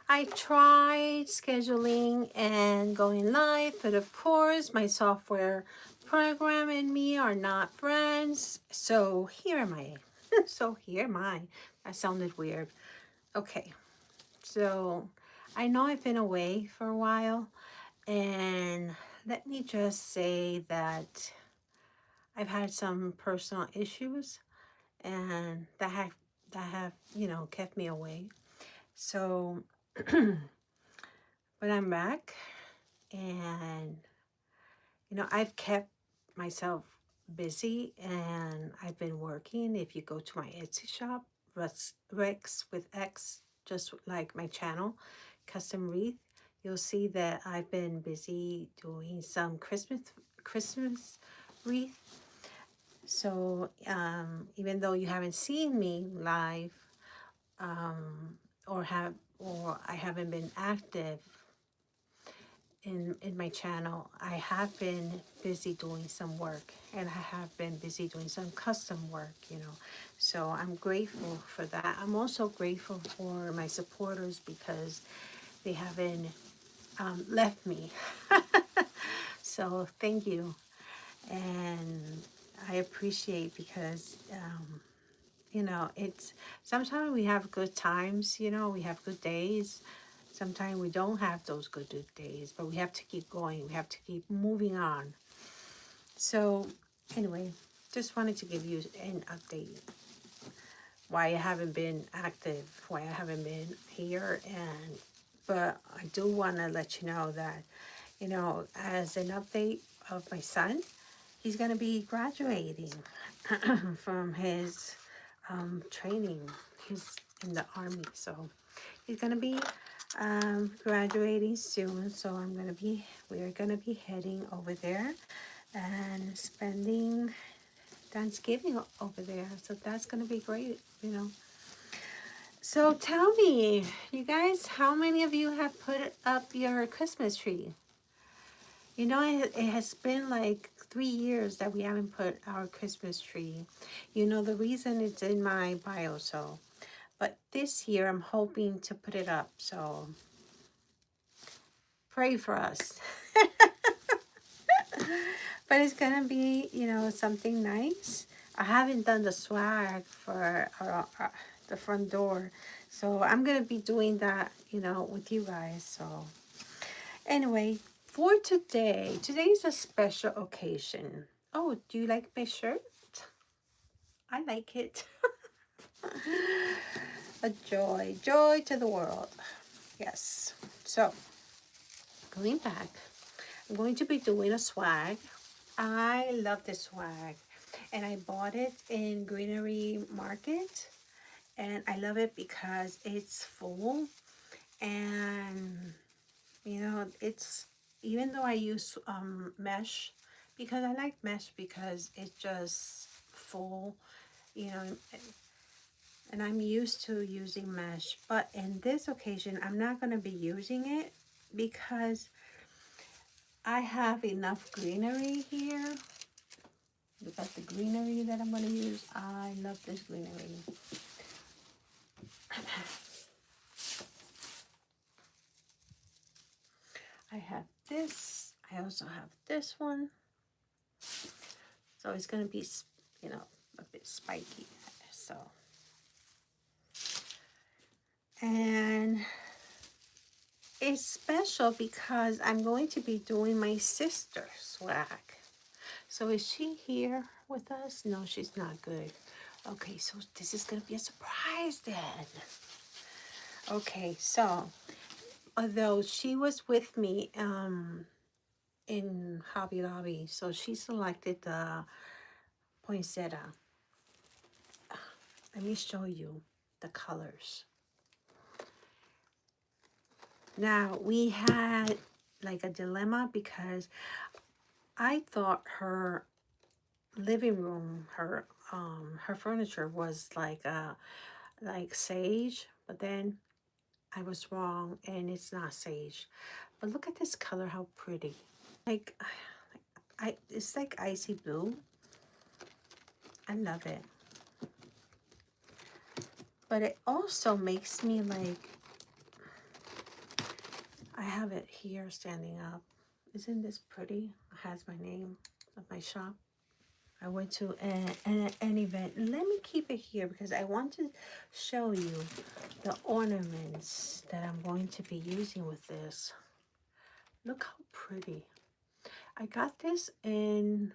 I tried scheduling and going live, but of course my software program and me are not friends. So here am I. So here am I. That sounded weird. Okay, so I know I've been away for a while, and let me just say that I've had some personal issues, and that have kept me away. So, but I'm back, and I've kept myself busy, and I've been working. If you go to my Etsy shop, Rex with X, just like my channel, custom wreath, you'll see that I've been busy doing some Christmas wreath. So even though you haven't seen me live, um, or I haven't been active in my channel, I have been busy doing some work, and I have been busy doing some custom work. So I'm grateful for that. I'm also grateful for my supporters because they haven't left me. So thank you, and I appreciate because it's sometimes we have good times, we have good days. Sometimes we don't have those good days, but we have to keep going. We have to keep moving on. So anyway, just wanted to give you an update why I haven't been active, why I haven't been here, but I do want to let you know that, as an update of my son, he's going to be graduating from his training. He's in the army, so he's going to be graduating soon. So we're going to be heading over there and spending Thanksgiving over there. So that's going to be great. So tell me, you guys, how many of you have put up your Christmas tree? It has been like 3 years that we haven't put our Christmas tree. The reason it's in my bio, so. But this year I'm hoping to put it up, so pray for us. But it's gonna be, something nice. I haven't done the swag for the front door, so I'm gonna be doing that, with you guys. So anyway, for today's a special occasion. Oh, do you like my shirt? I like it. A joy to the world. Yes. So going back, I'm going to be doing a swag. I love this swag, and I bought it in Greenery Market, and I love it because it's full, and it's, even though I use mesh, because I like mesh because it's just full, you know and I'm used to using mesh, but in this occasion I'm not going to be using it because I have enough greenery here. Look at the greenery that I'm going to use. I love this greenery. I have this. I also have this one. So it's going to be, a bit spiky. So, and it's special because I'm going to be doing my sister's swag. So is she here with us? No, she's not. Good. Okay, so this is going to be a surprise then. Okay, so although she was with me in Hobby Lobby, so she selected the poinsettia. Let me show you the colors. Now, we had like a dilemma because I thought her living room, her furniture was like sage, but then I was wrong, and it's not sage. But look at this color, how pretty. Like it's like icy blue. I love it. But it also makes me like I have it here standing up. Isn't this pretty? It has my name of my shop. I went to an event. Let me keep it here because I want to show you the ornaments that I'm going to be using with this. Look how pretty. I got this in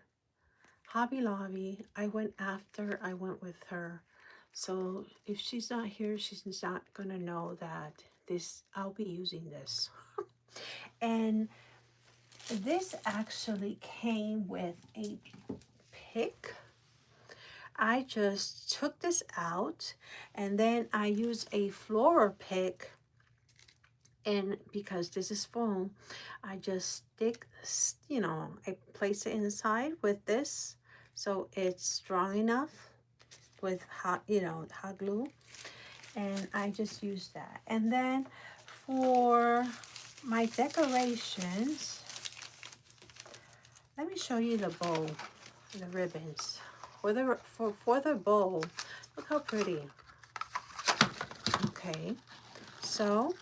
Hobby Lobby. I went with her. So if she's not here, she's not gonna know that I'll be using this. And this actually came with a pick. I just took this out and then I use a floral pick, and because this is foam, I just stick, I place it inside with this so it's strong enough with hot glue, and I just use that. And then for my decorations, let me show you the bow, the ribbons. For the bow, look how pretty. Okay, so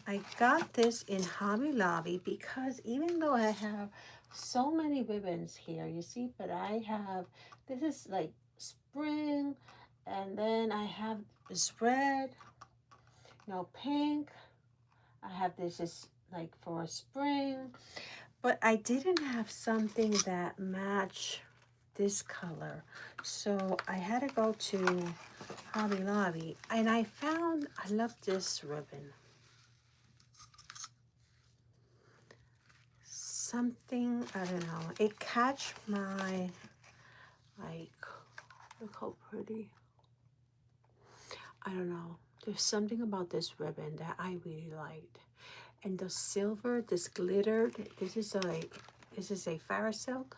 I got this in Hobby Lobby because even though I have so many ribbons here, you see, but I have, this is like spring, and then I have this red, pink. I have this is like for spring, but I didn't have something that matched this color. So I had to go to Hobby Lobby, and I love this ribbon. Something, I don't know, it catch my, look how pretty. I don't know, there's something about this ribbon that I really liked. And the silver, this glittered, this is a Farrah silk.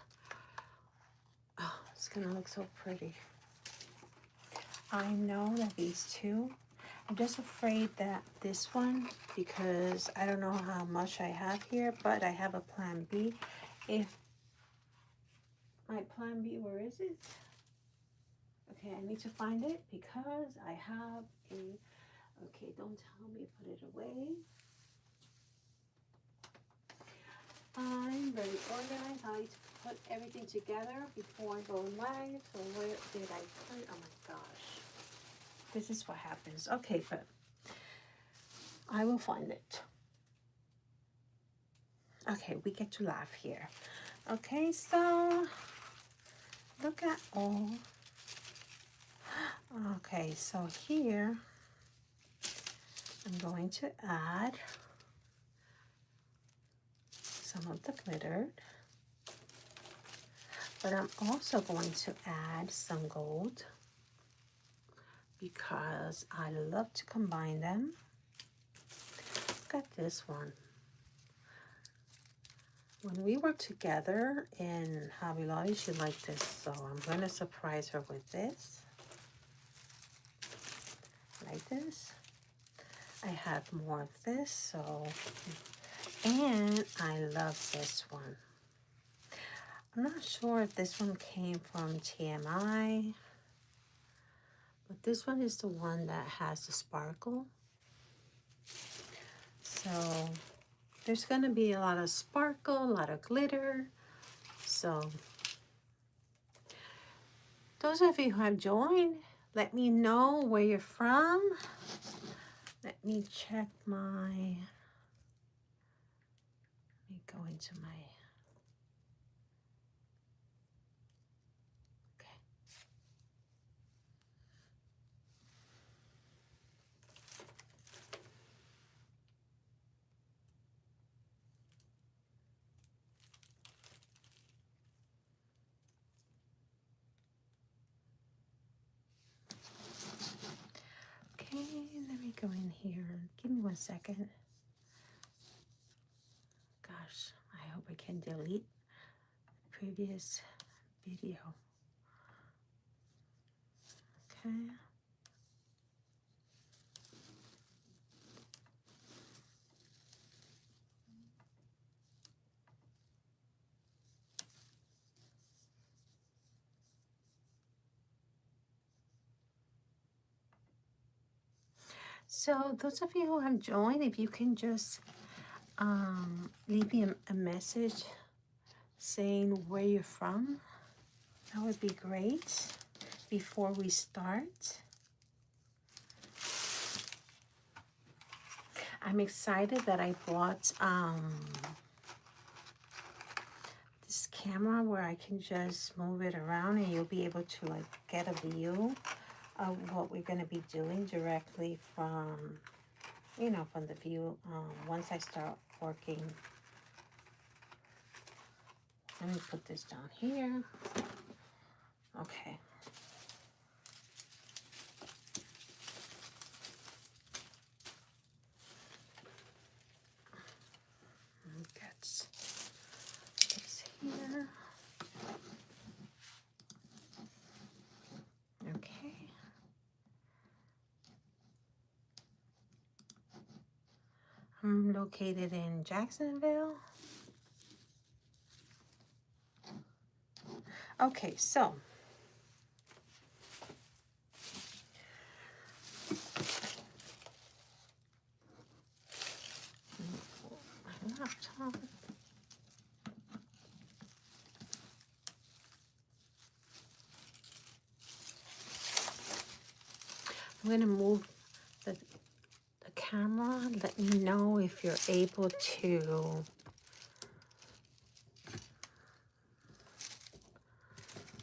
Oh, it's gonna look so pretty. I know that these two, I'm just afraid that this one, because I don't know how much I have here, but I have a plan B. If my plan B, where is it? Okay, I need to find it because I have okay, don't tell me, put it away. I'm very organized. I need to put everything together before I go live. So where did I put it? Oh my gosh. This is what happens. Okay, but I will find it. Okay, we get to laugh here. Okay, so look at all. Okay, so here I'm going to add some of the glitter, but I'm also going to add some gold because I love to combine them. Look at this one. When we were together in Hobby Lobby, she liked this, so I'm going to surprise her with this. Like this. I have more of this, so, and I love this one. I'm not sure if this one came from TMI, but this one is the one that has the sparkle. So there's going to be a lot of sparkle, a lot of glitter. So those of you who have joined, let me know where you're from. Let me check let me go into my, okay. Okay, let me go in here. Give me 1 second. Gosh, I hope I can delete the previous video. Okay. So those of you who have joined, if you can just leave me a message saying where you're from. That would be great before we start. I'm excited that I bought this camera where I can just move it around and you'll be able to like get a view of what we're going to be doing directly from, you know, from the view once I start working. Let me put this down here. Okay. That's this here. Okay. I'm located in Jacksonville. Okay, so my laptop. I'm going to move the camera. Let me know if you're able to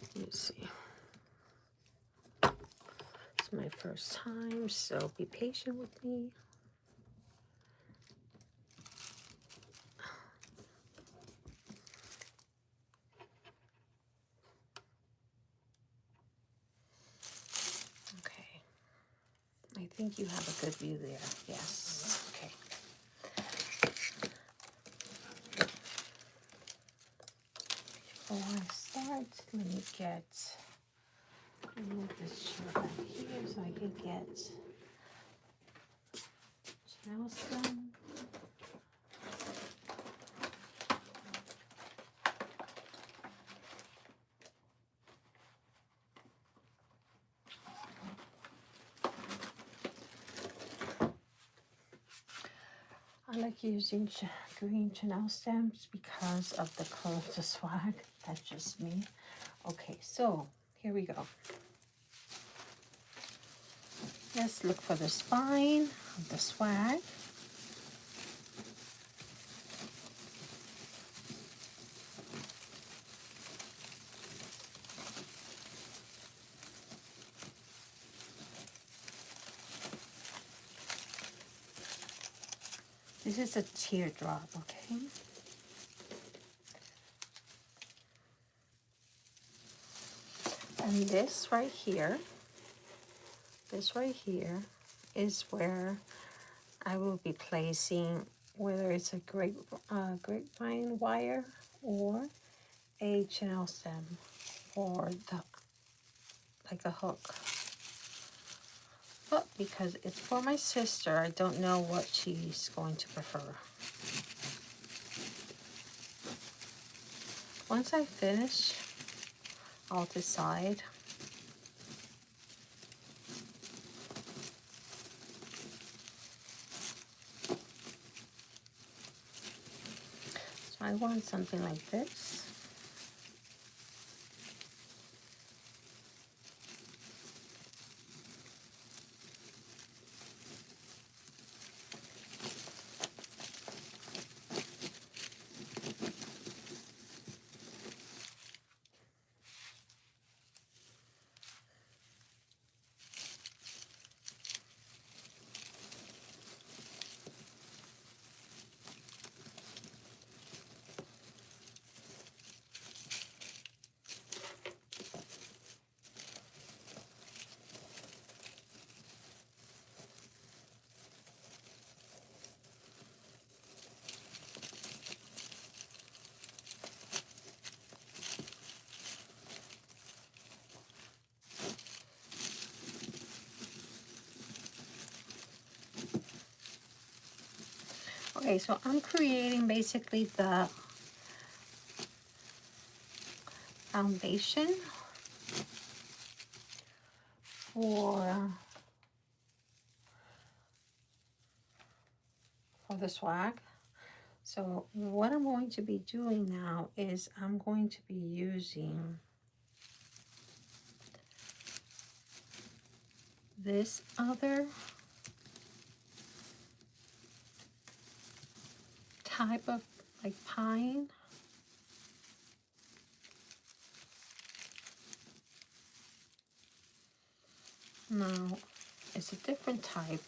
let me see. It's my first time, so be patient with me. Okay. I think you have a good view there. Yes. Okay. Before I start, let me move this chair back here so I can get channels done. I like using green Chanel stamps because of the color of the swag. That's just me. Okay, so here we go. Let's look for the spine of the swag. This is a teardrop, okay? And this right here is where I will be placing, whether it's a grapevine wire or a Chanel stem or like a hook. But because it's for my sister, I don't know what she's going to prefer. Once I finish, I'll decide. So I want something like this. Okay, so I'm creating basically the foundation for the swag. So what I'm going to be doing now is I'm going to be using this other type of like pine. Now, it's a different type.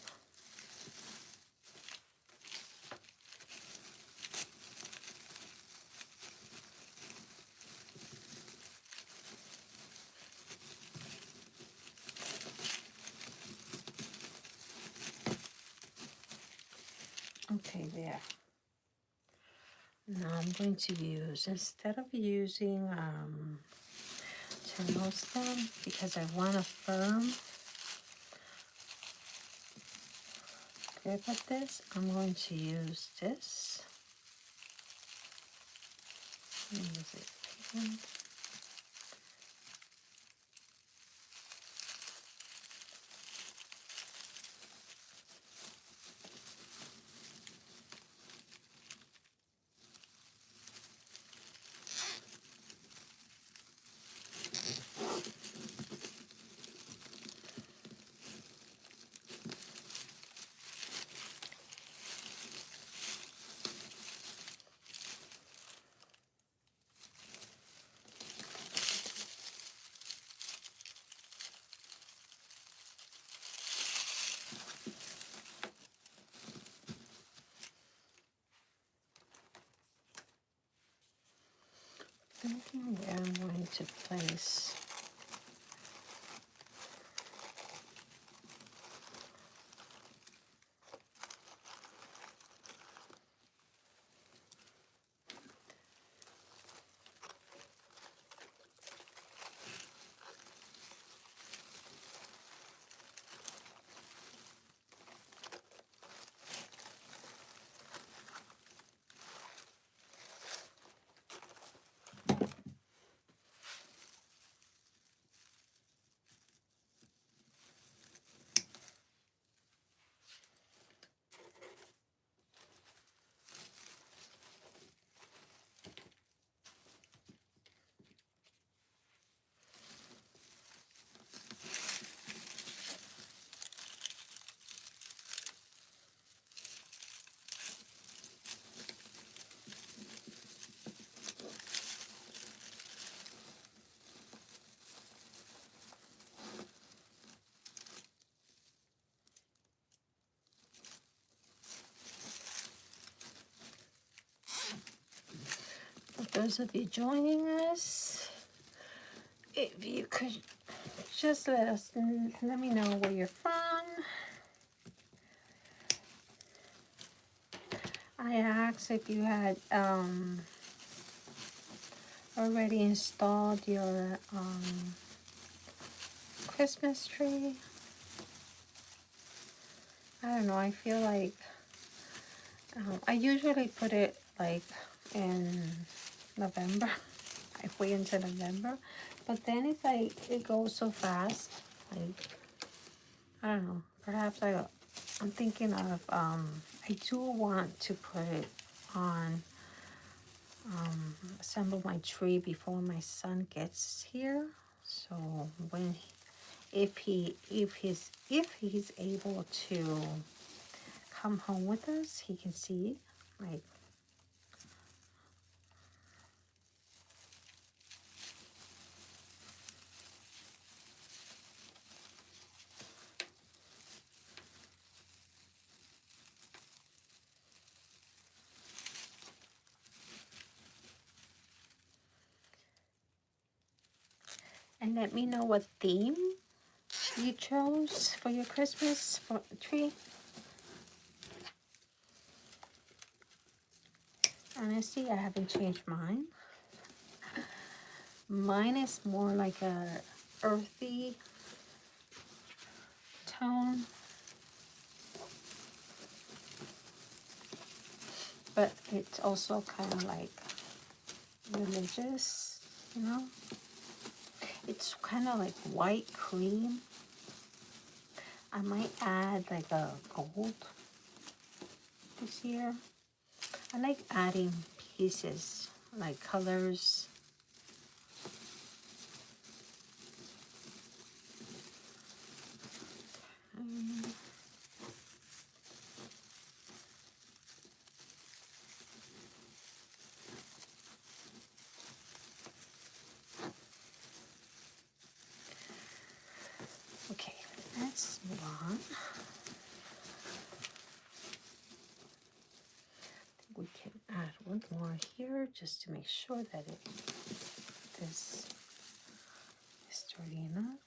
Okay, there. Now I'm going to use, instead of using Channel stem, because I want a firm grip of this, I'm going to use this. Use it again. Thinking where I'm going to place. For those of you joining us, if you could just let me know where you're from. I asked if you had already installed your Christmas tree. I don't know, I feel like I usually put it like in November. I wait until November, but then it's like it goes so fast. Like, I don't know, perhaps I'm thinking of I do want to put it on assemble my tree before my son gets here. So when if he's able to come home with us, he can see like and let me know what theme you chose for your Christmas tree. Honestly, I haven't changed mine. Mine is more like a earthy tone, but it's also kind of like religious, you know. It's kind of like white cream. I might add like a gold this year. I like adding pieces, like colors. Okay, let's move on. We can add one more here just to make sure that this is sturdy enough.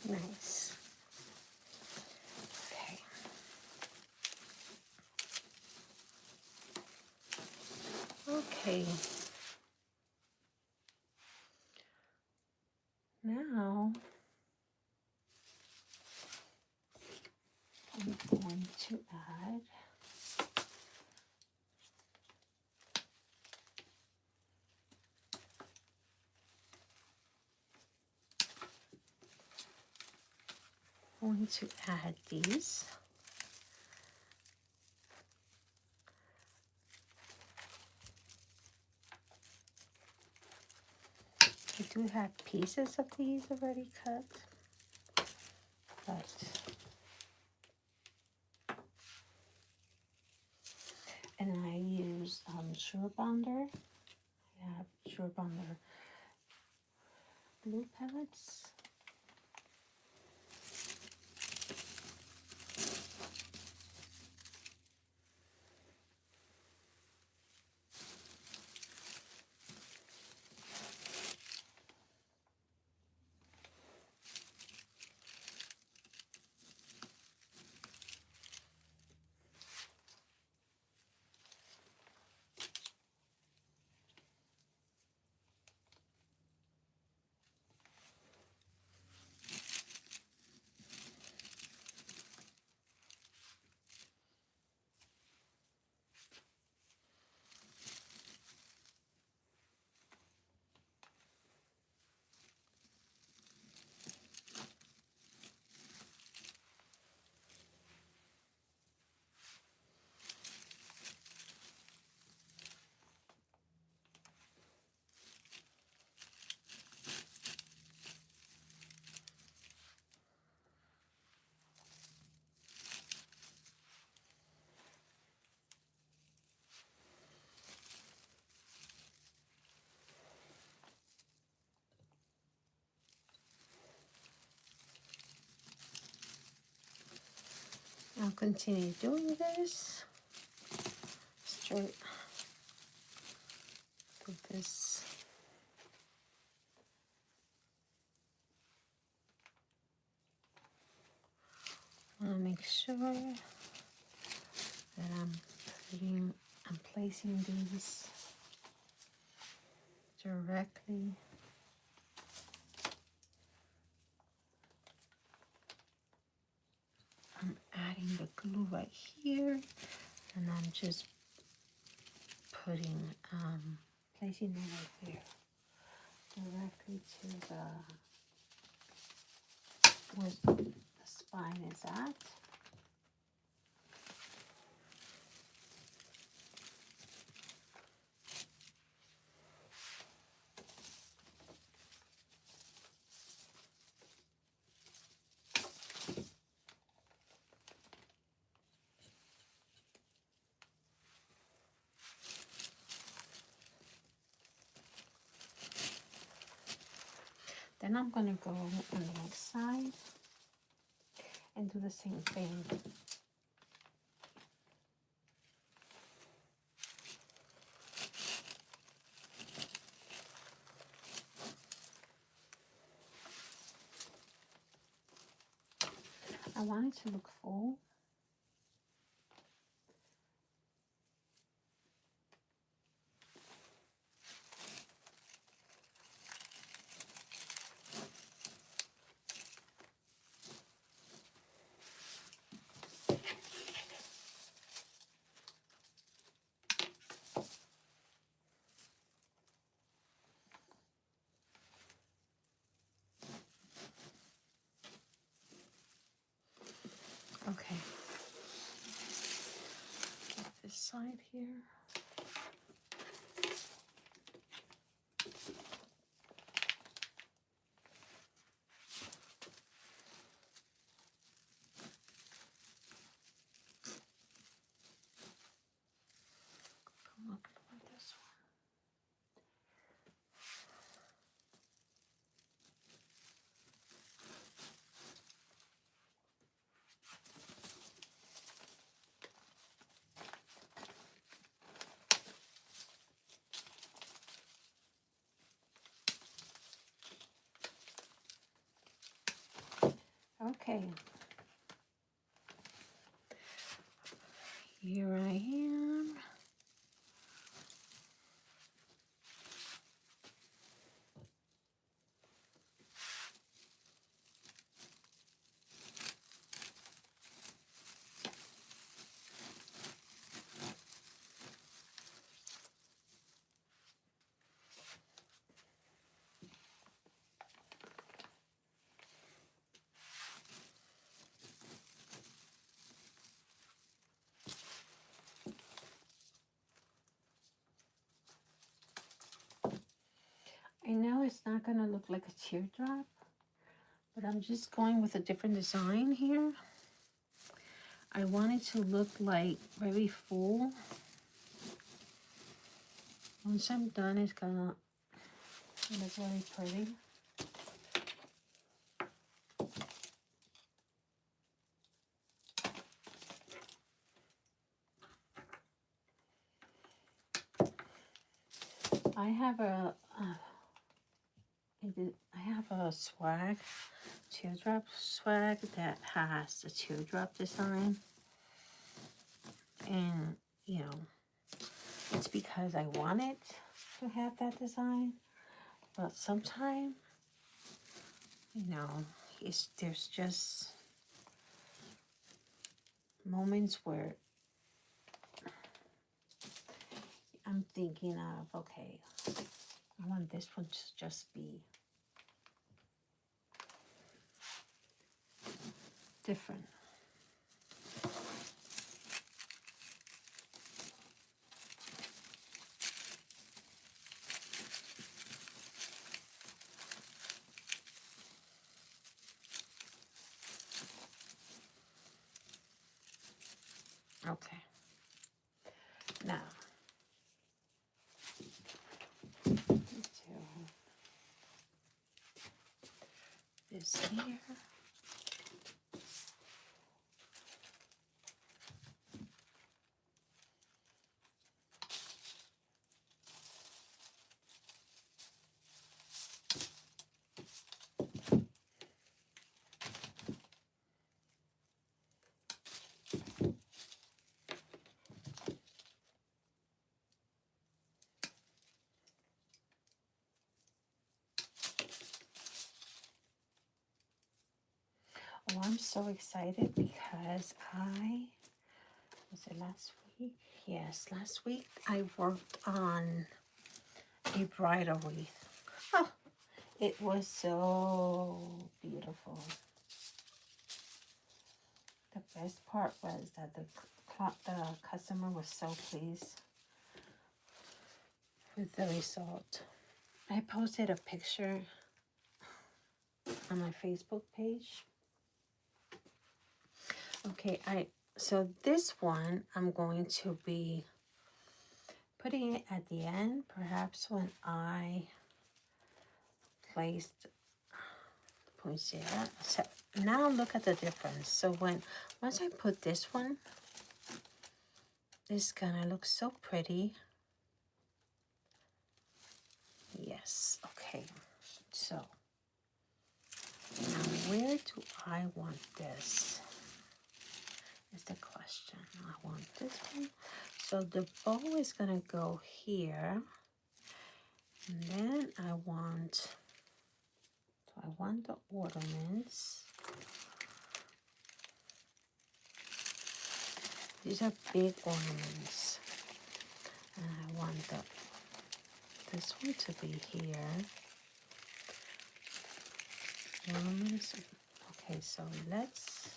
Nice. Okay. Okay. Now I'm going to add these. I do have pieces of these already cut, but and I use Sure Bonder. I have Sure Bonder glue pellets. I'll continue doing this. Straight with this. I'll make sure that I'm placing these directly I'm adding the glue right here, and I'm just putting placing it right there directly to where the spine is at. Then I'm going to go on the next side and do the same thing. I want it to look full. side here. Look like this one. Okay. Here I am. I know it's not going to look like a teardrop, but I'm just going with a different design here. I want it to look like very full. Once I'm done, it's gonna look very pretty. I have a swag, teardrop swag that has the teardrop design, and you know, it's because I wanted to have that design. But sometimes, you know, there's just moments where I'm thinking of, okay, I want this one to just be different. Okay. Now, this here. Oh, I'm so excited because was it last week? Yes, last week I worked on a bridal wreath. Oh, it was so beautiful. The best part was that the customer was so pleased with the result. I posted a picture on my Facebook page. Okay, so this one I'm going to be putting it at the end, perhaps when I placed the poinsettia. So now look at the difference. So once I put this one, it's gonna look so pretty. Yes, okay. So now where do I want this? Is the question. I want this one. So the bow is gonna go here. And then I want the ornaments. These are big ornaments. And I want this one to be here. Ornaments. Okay, so let's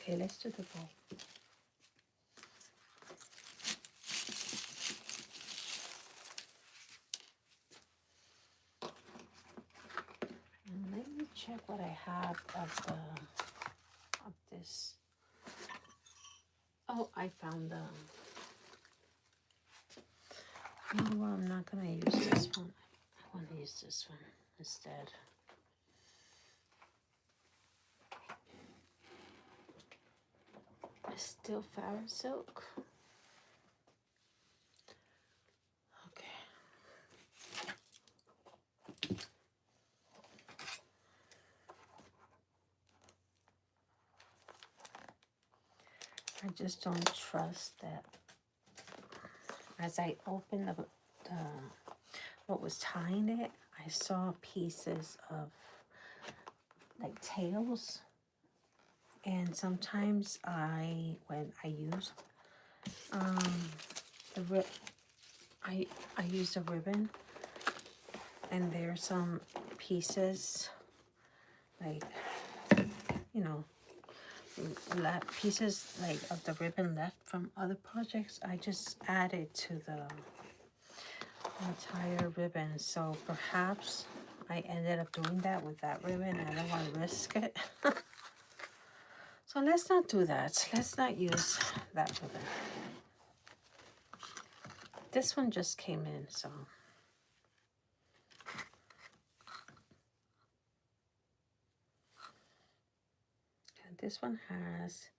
Okay, let's do the bow. And let me check what I have of this. Oh, I found the. You know what? I'm not gonna use this one. I want to use this one instead. It's still fabric silk. Okay. I just don't trust that. As I opened the what was tying it, I saw pieces of like tails, and sometimes when I use I use a ribbon, and there's some pieces like, you know, pieces like of the ribbon left from other projects. I just added to the entire ribbon, so perhaps I ended up doing that with that ribbon. I don't want to risk it. So let's not do that. Let's not use that ribbon. This one just came in, so. And this one has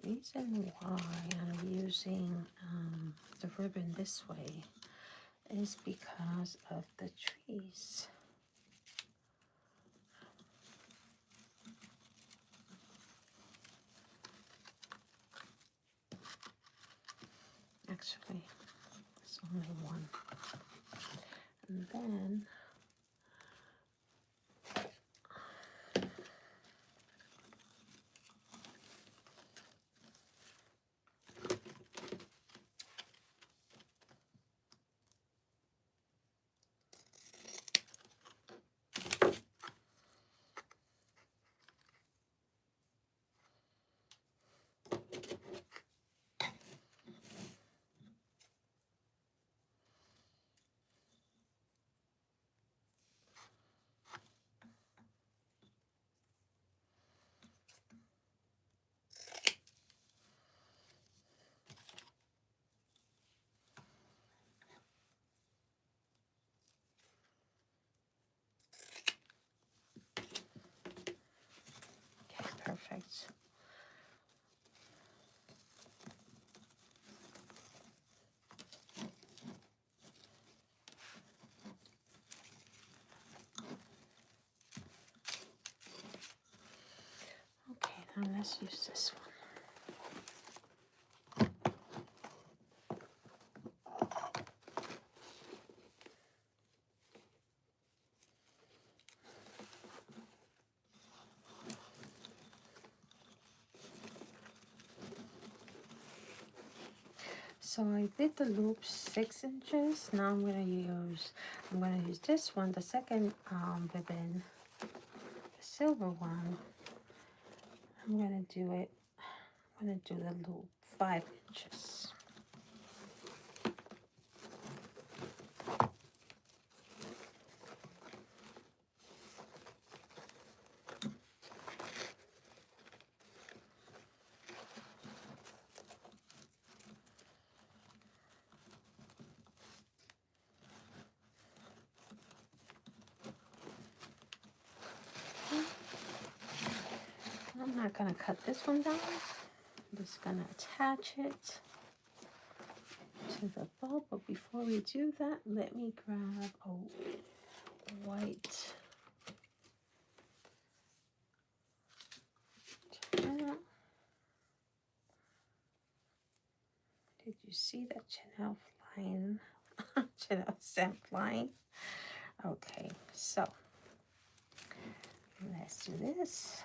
reason why I'm using the ribbon this way is because of the trees. Actually, it's only one. And then okay, perfect. Okay, now let's use this one. So I did the loop 6 inches. Now I'm gonna use this one, the second ribbon, the silver one. I'm gonna do the loop 5 inches. not gonna cut this one down. I'm just gonna attach it to the bulb, but before we do that, let me grab a white Chanel. Did you see that Chanel flying? Chanel scent flying? Okay, so let's do this.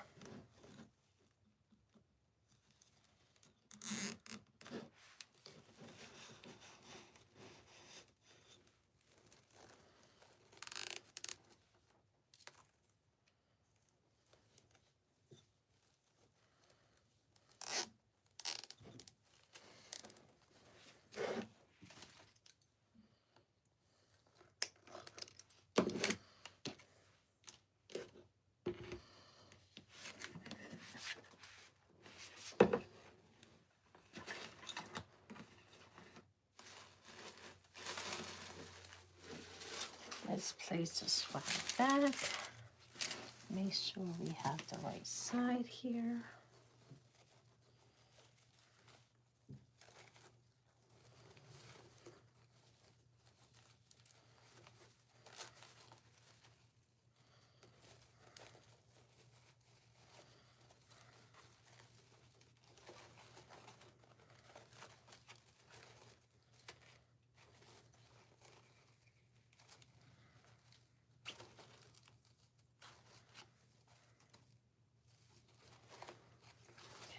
Let's place the swag back. Make sure we have the right side here.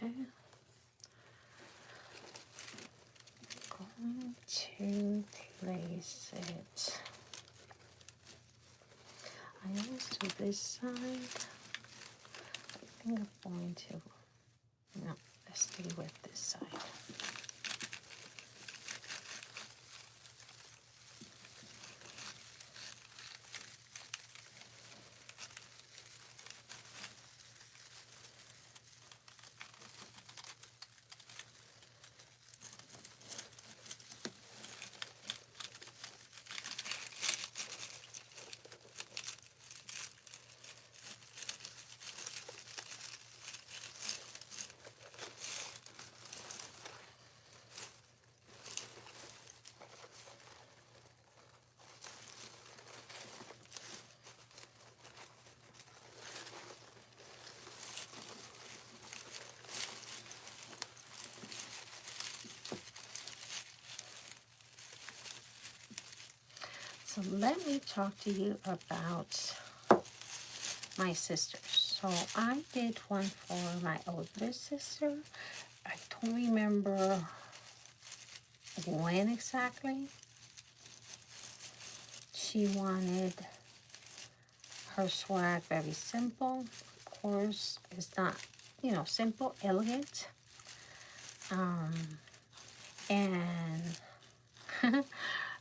Okay. Going to place it. I always do this side. I think I'm going to, no, let's stay with this side. So let me talk to you about my sisters. So I did one for my older sister. I don't remember when exactly. She wanted her swag very simple. Of course, it's not, you know, simple, elegant. And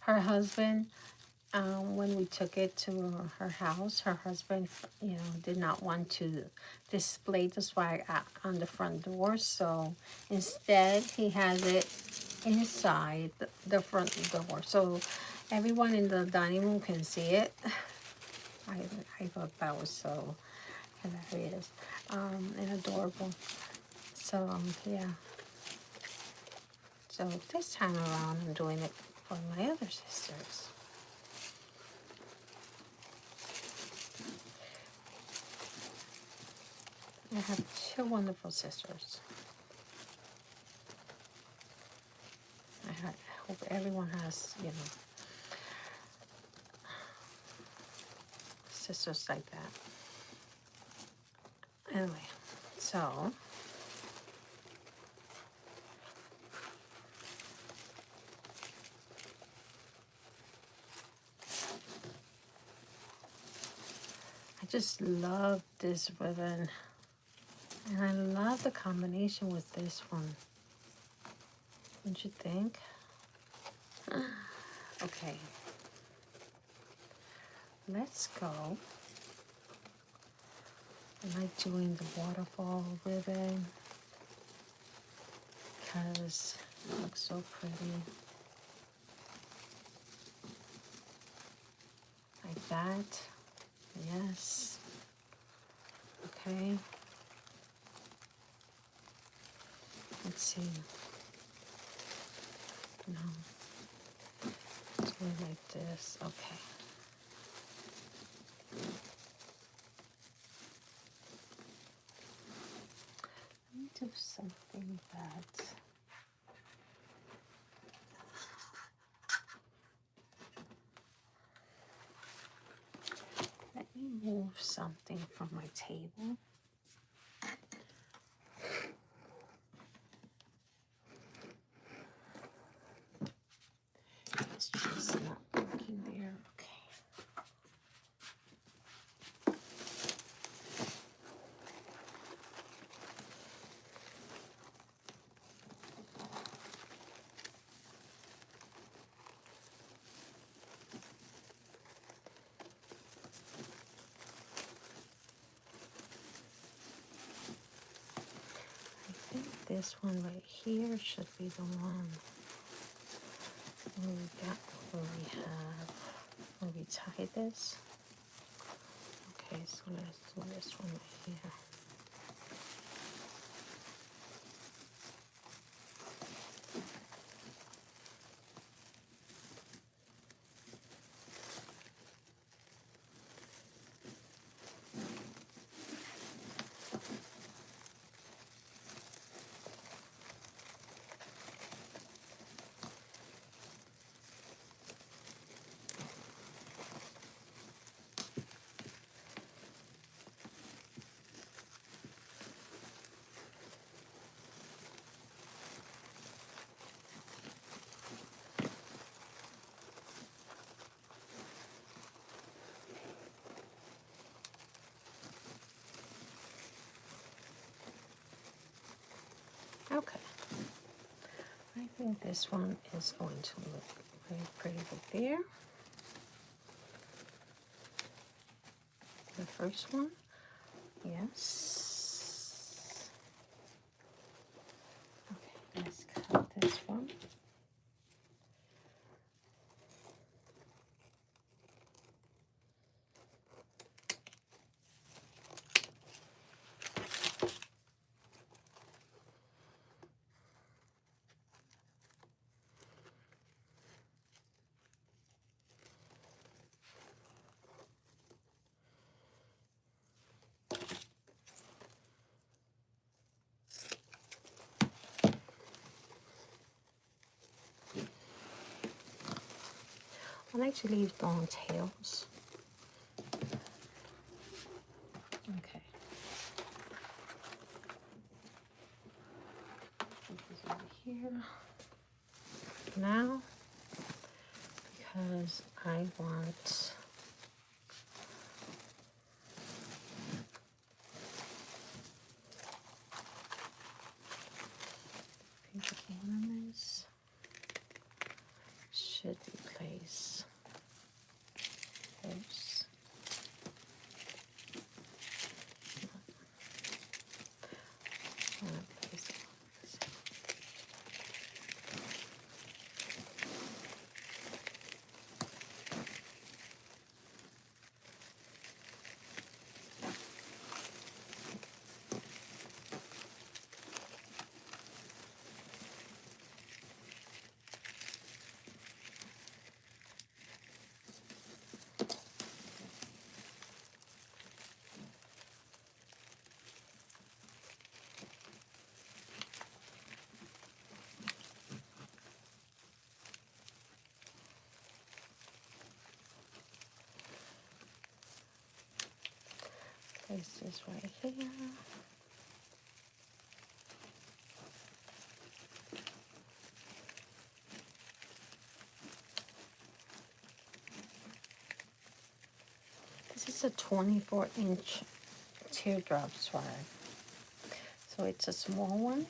her husband, when we took it to her house, her husband, you know, did not want to display the swag on the front door. So instead, he has it inside the front door. So everyone in the dining room can see it. I thought that was so hilarious and adorable. So, yeah. So this time around, I'm doing it for my other sisters. I have two wonderful sisters. I hope everyone has, you know, sisters like that. Anyway, so I just love this ribbon. And I love the combination with this one. Don't you think? Okay. Let's go. I like doing the waterfall ribbon because it looks so pretty. Like that. Yes. Okay. Let's see. No. Do it like this. Okay. Let me do something that. Let me move something from my table. It's just not working there. Okay. I think this one right here should be the one where we tie this. Okay, so let's do this one right here. Okay. I think this one is going to look very pretty right there. The first one, yes. Okay, let's cut this one. I like to leave long tails. Okay. Put this over here. Now, because I want future ornaments should be placed first. Place this right here. This is a 24-inch teardrop swag. So it's a small one.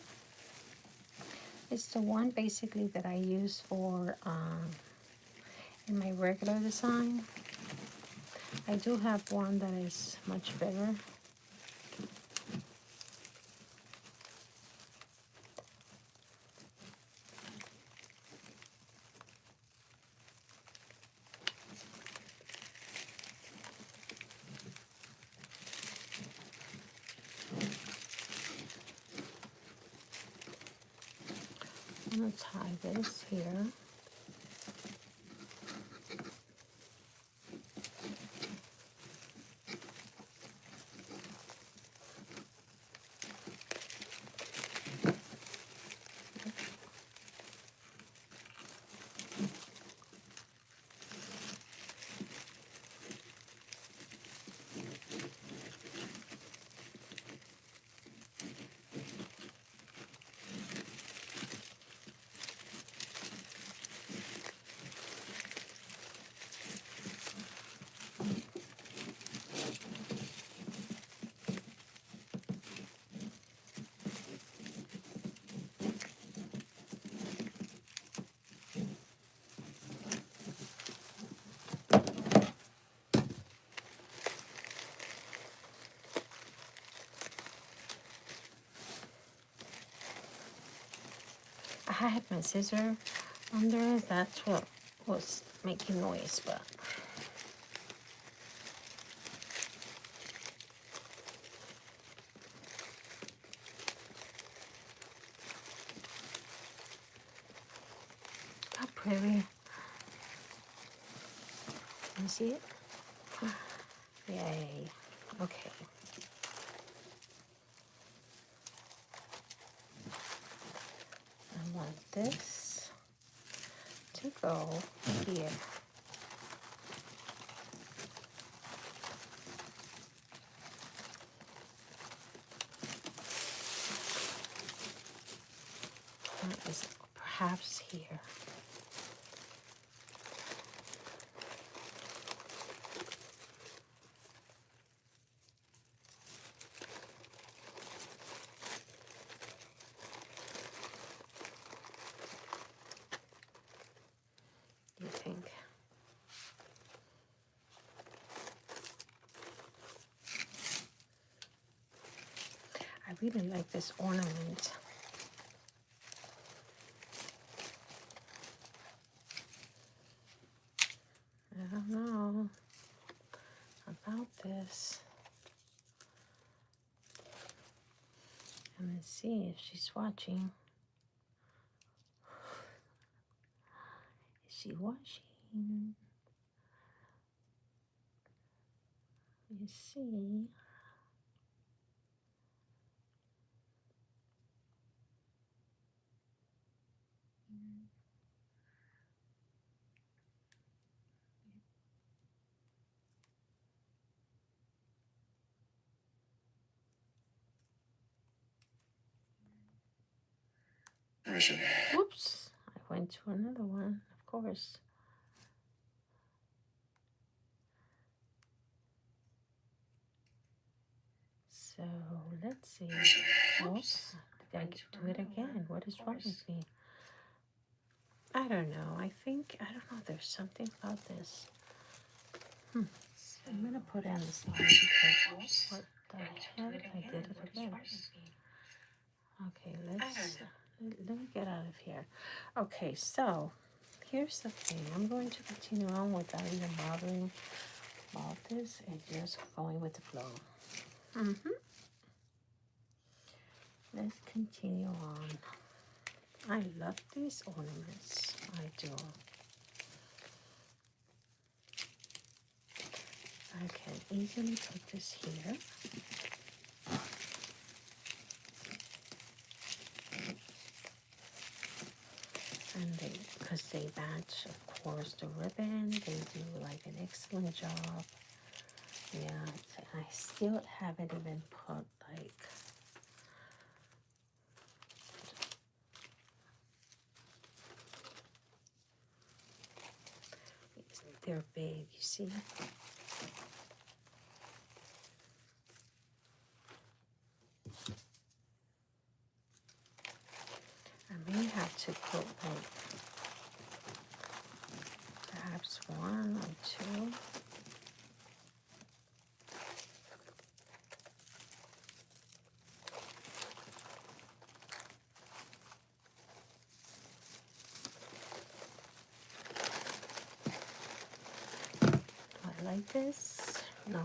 It's the one basically that I use for in my regular design. I do have one that is much bigger. I'm going to tie this here. I had my scissor under, that's what was making noise, but how pretty. You see it? Yay. Okay. I want this to go here. That is perhaps here. You think? I really like this ornament. I don't know about this. I'm gonna see if she's watching. Is she watching? You see. Permission. Whoops, I went to another one, of course. So let's see. Oh, did I do it again? What is wrong with me? I don't know. I don't know. There's something about this. I'm gonna put it on the side because what the hell? I did it again. Okay, let me get out of here. Okay, so here's the thing. I'm going to continue on without even bothering about this and just going with the flow. Let's continue on. I love these ornaments. I do. I can easily put this here. And because they match, of course, the ribbon. They do like an excellent job. Yeah, I still haven't even put like they're big, you see. I may have to put like perhaps one or two. Do I like this? No.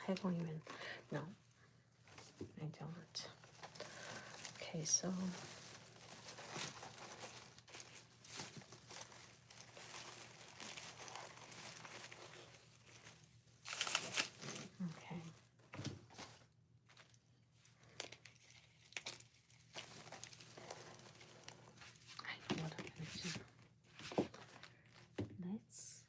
I don't even, no, I don't. Okay, so. Okay. I know what I'm going to do. Let's.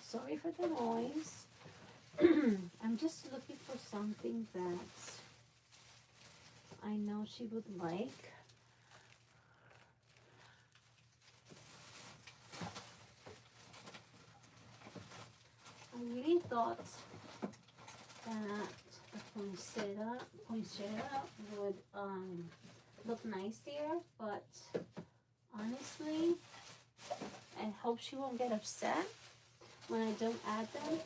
Sorry for the noise. I'm just looking for something that I know she would like. I really thought that the poinsettia would look nice there, but honestly, I hope she won't get upset when I don't add them.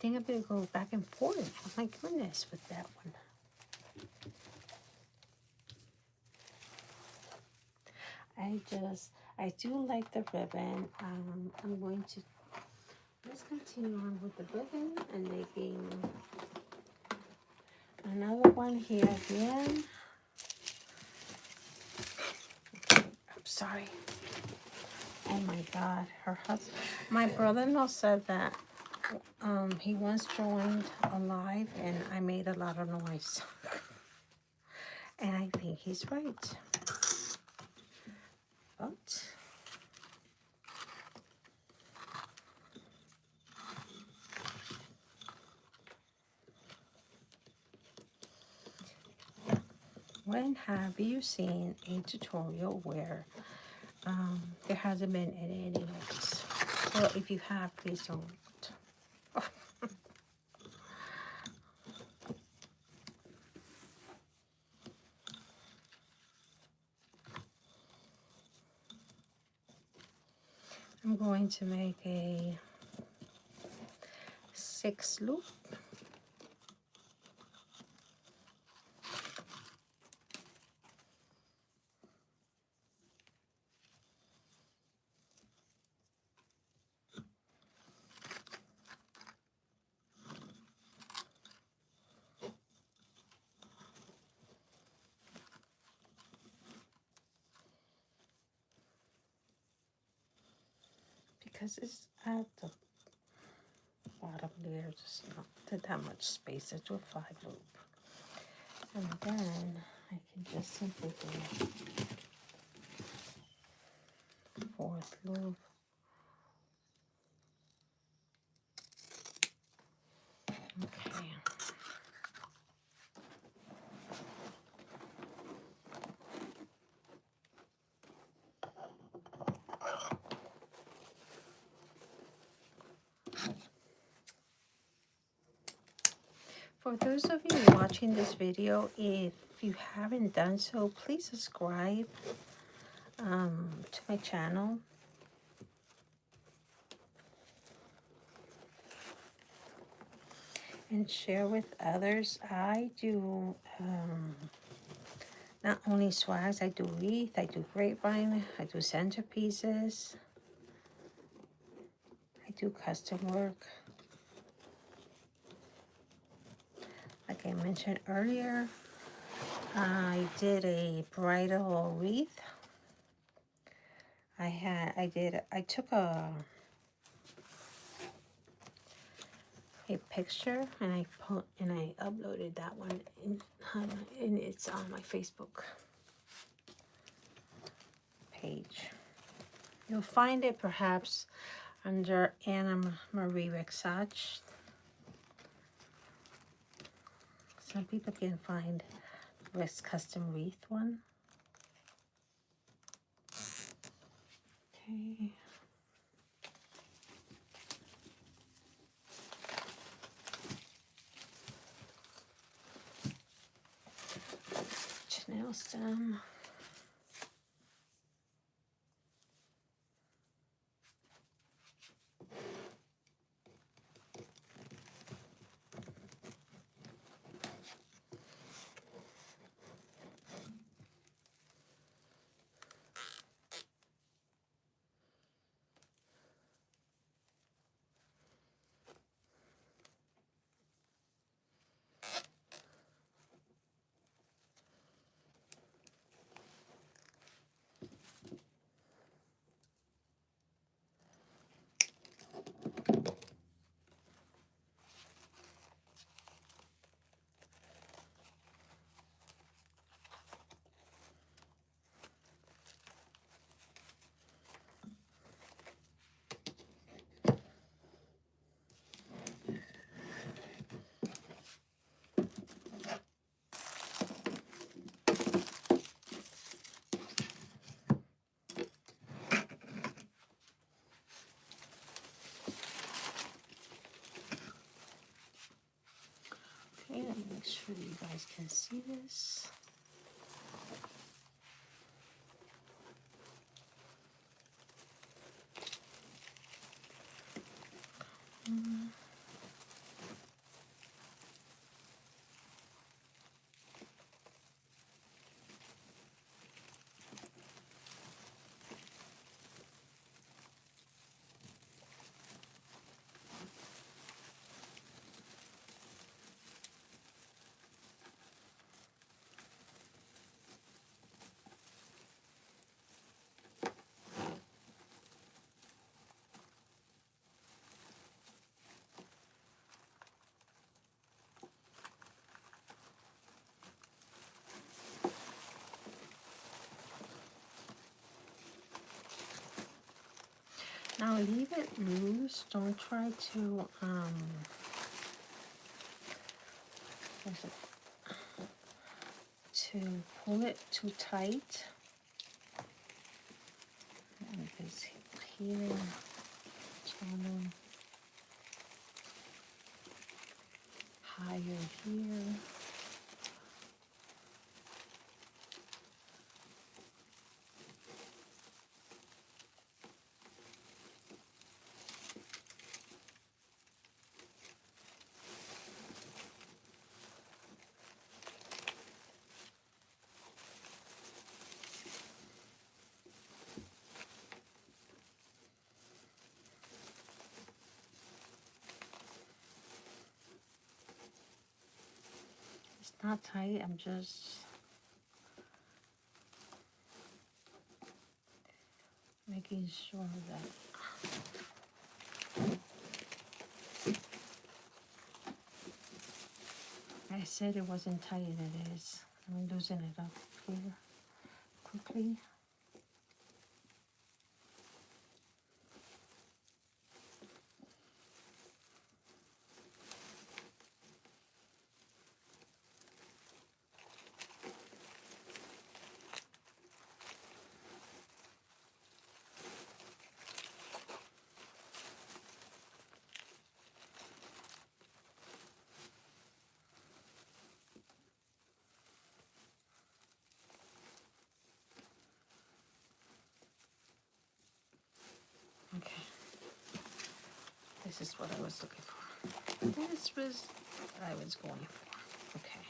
I think I'm gonna go back and forth. Oh my goodness, with that one. I do like the ribbon. I'm going to, let's continue on with the ribbon and making another one here at the end. I'm sorry. Oh my God, her husband, my brother-in-law said that he once joined a live and I made a lot of noise. And I think he's right. But when have you seen a tutorial where there hasn't been any noise? Well, if you have, please don't. I'm going to make a 6 loop. Because it's at the bottom there, just not that much space. I do a 5 loop. And then I can just simply do 4th loop. Okay. For those of you watching this video, if you haven't done so, please subscribe to my channel. And share with others. I do not only swags, I do wreath, I do grapevine, I do centerpieces, I do custom work. Like I mentioned earlier, I did a bridal wreath. I took a picture and I uploaded that one and it's on my Facebook page. You'll find it perhaps under Anna Marie Rexach. Some people can find this custom wreath one. Okay. lost them. Okay, let me make sure that you guys can see this. Now leave it loose. Don't try to pull it too tight. And this here, channel higher here. It's not tight, I'm just making sure that I said it wasn't tight, it is. I'm loosen it up here quickly. Okay, this is what I was looking for. This was what I was going for. Okay.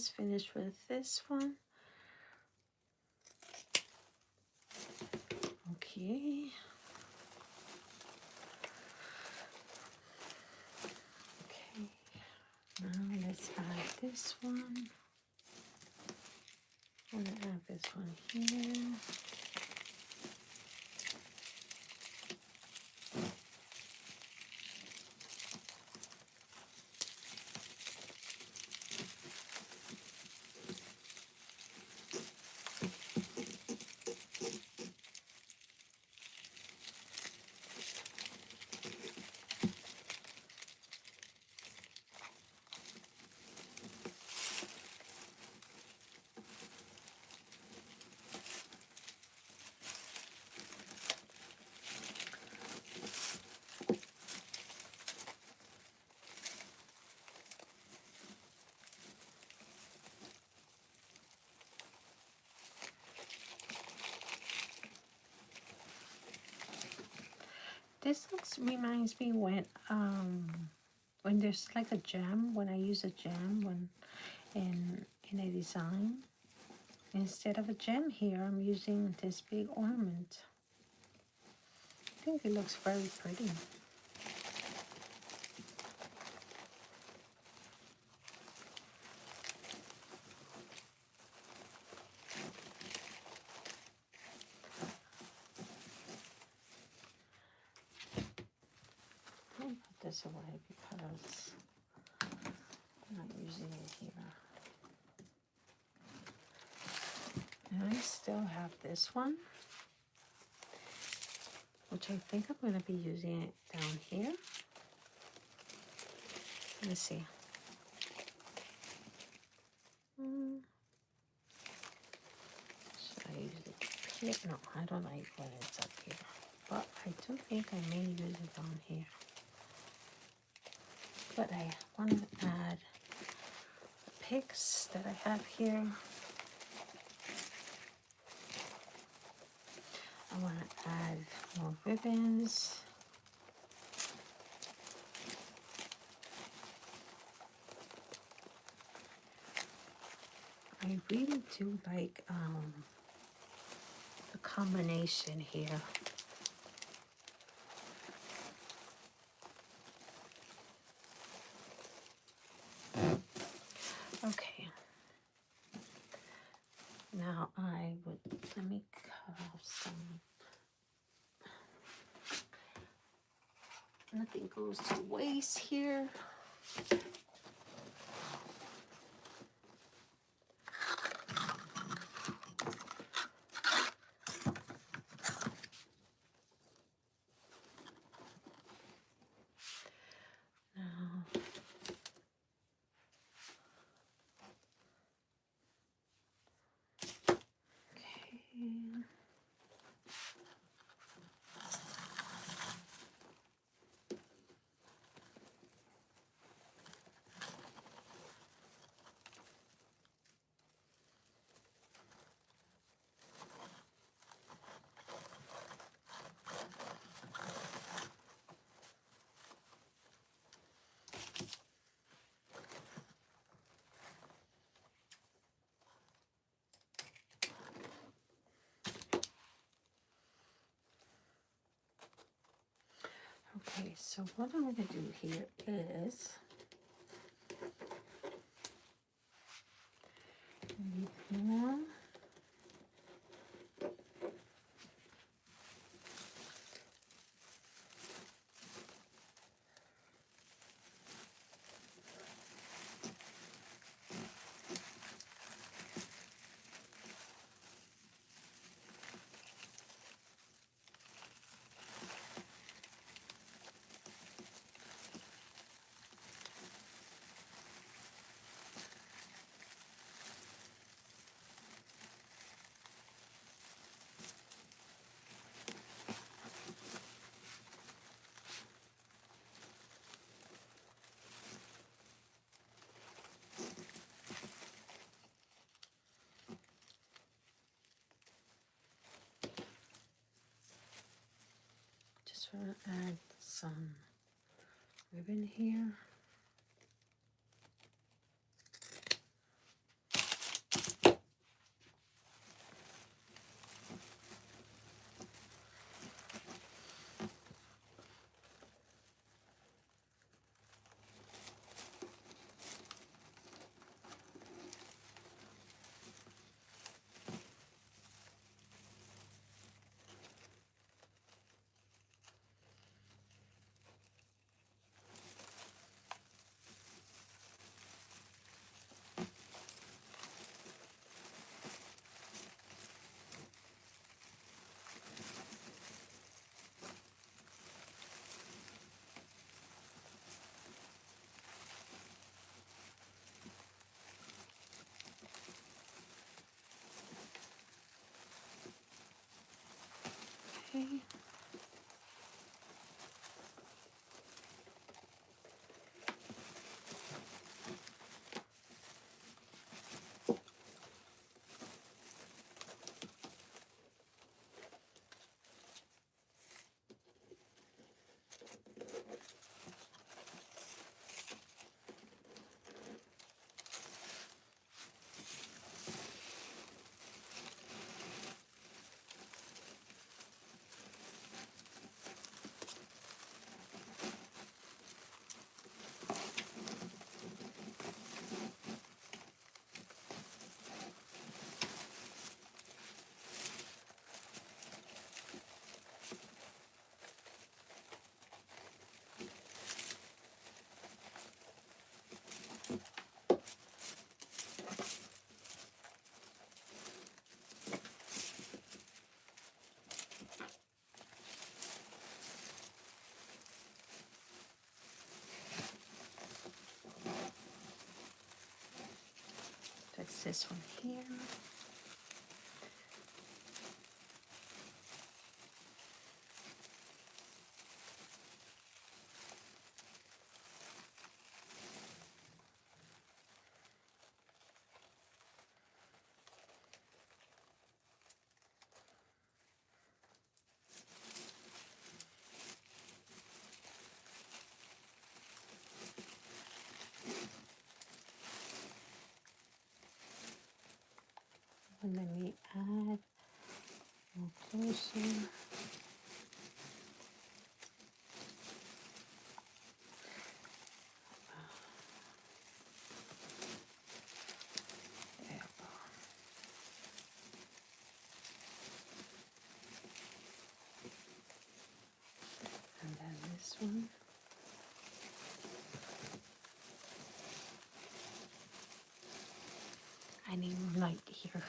just finished with this one. Okay. Okay. Now let's add this one. I'm gonna add this one here. This reminds me when there's like a gem, when I use a gem in a design. Instead of a gem here, I'm using this big ornament. I think it looks very pretty. I'll put this away because I'm not using it here. And I still have this one, which I think I'm going to be using it down here. Let's see. Should I use it here? No, I don't like when it's up here. But I do think I may use it down here. But I want to add the picks that I have here. I want to add more ribbons. I really do like the combination here. Okay. Now let me cut off some. Nothing goes to waste here. Okay, so what I'm going to do here is leave more. Just want to add some ribbon here. Okay. That's this one here. And let me add more closer. There. And then this one. I need more light here.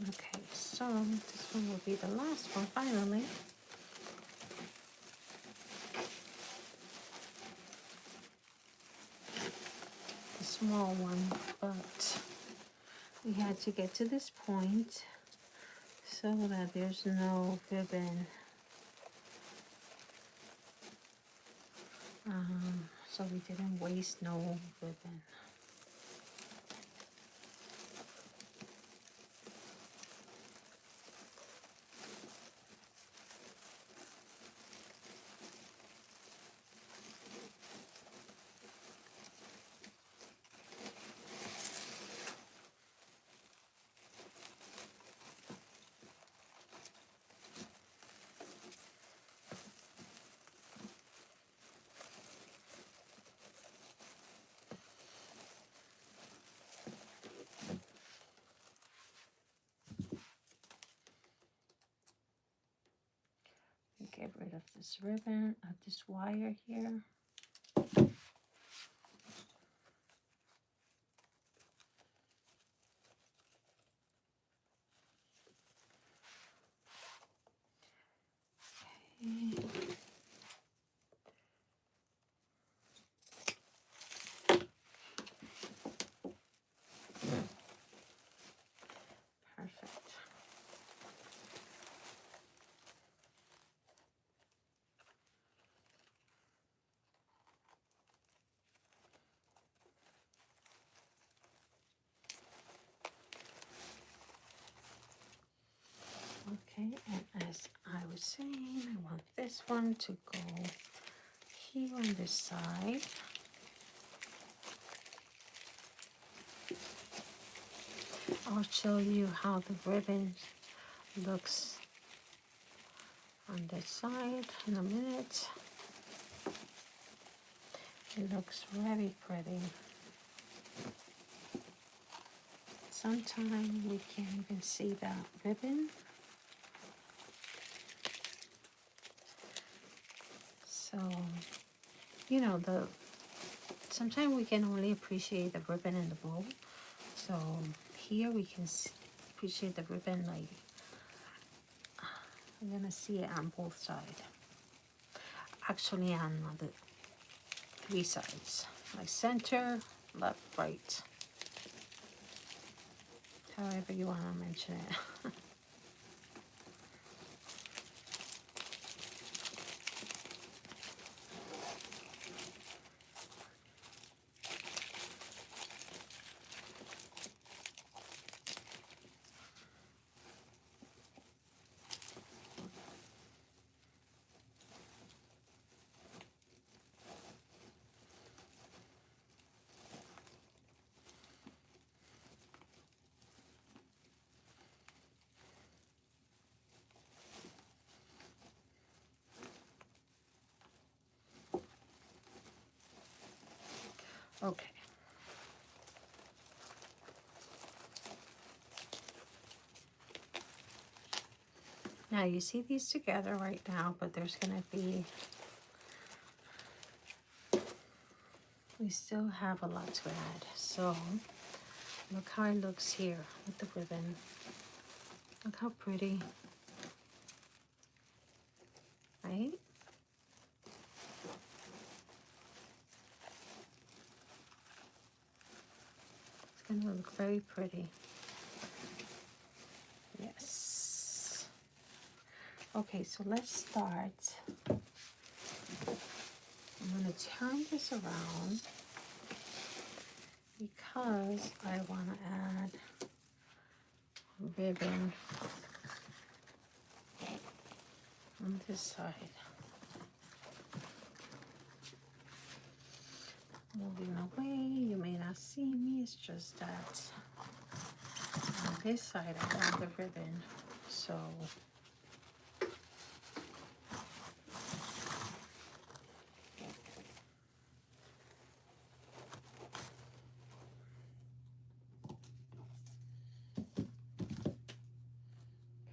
Okay, so this one will be the last one finally. The small one, but we had to get to this point so that there's no ribbon. So we didn't waste no ribbon. Get rid of this ribbon, of this wire here. was saying, I want this one to go here on this side. I'll show you how the ribbon looks on this side in a minute. It looks very pretty. Sometimes we can't even see that ribbon. So, you know, sometimes we can only appreciate the ribbon and the bow. So here we can appreciate the ribbon, like, I'm gonna see it on both sides. Actually on the 3 sides, like center, left, right. However you wanna mention it. Okay. Now you see these together right now, but there's gonna be, we still have a lot to add. So look how it looks here with the ribbon. Look how pretty, right? It's gonna look very pretty. Yes. Okay, so let's start. I'm gonna turn this around because I wanna add ribbon on this side. Moving away, you may not see me, it's just that on this side I have the ribbon, so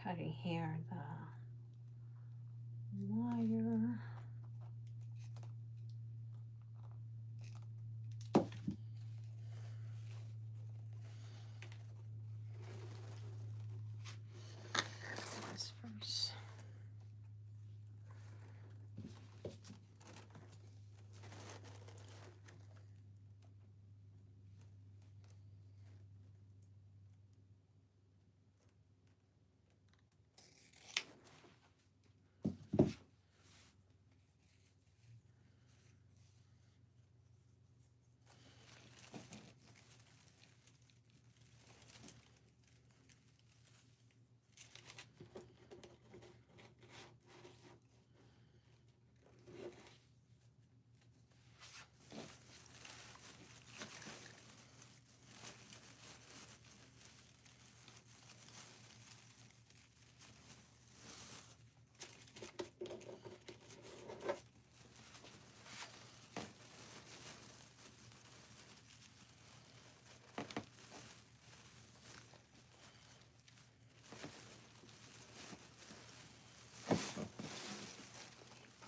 cutting here the wire. This first.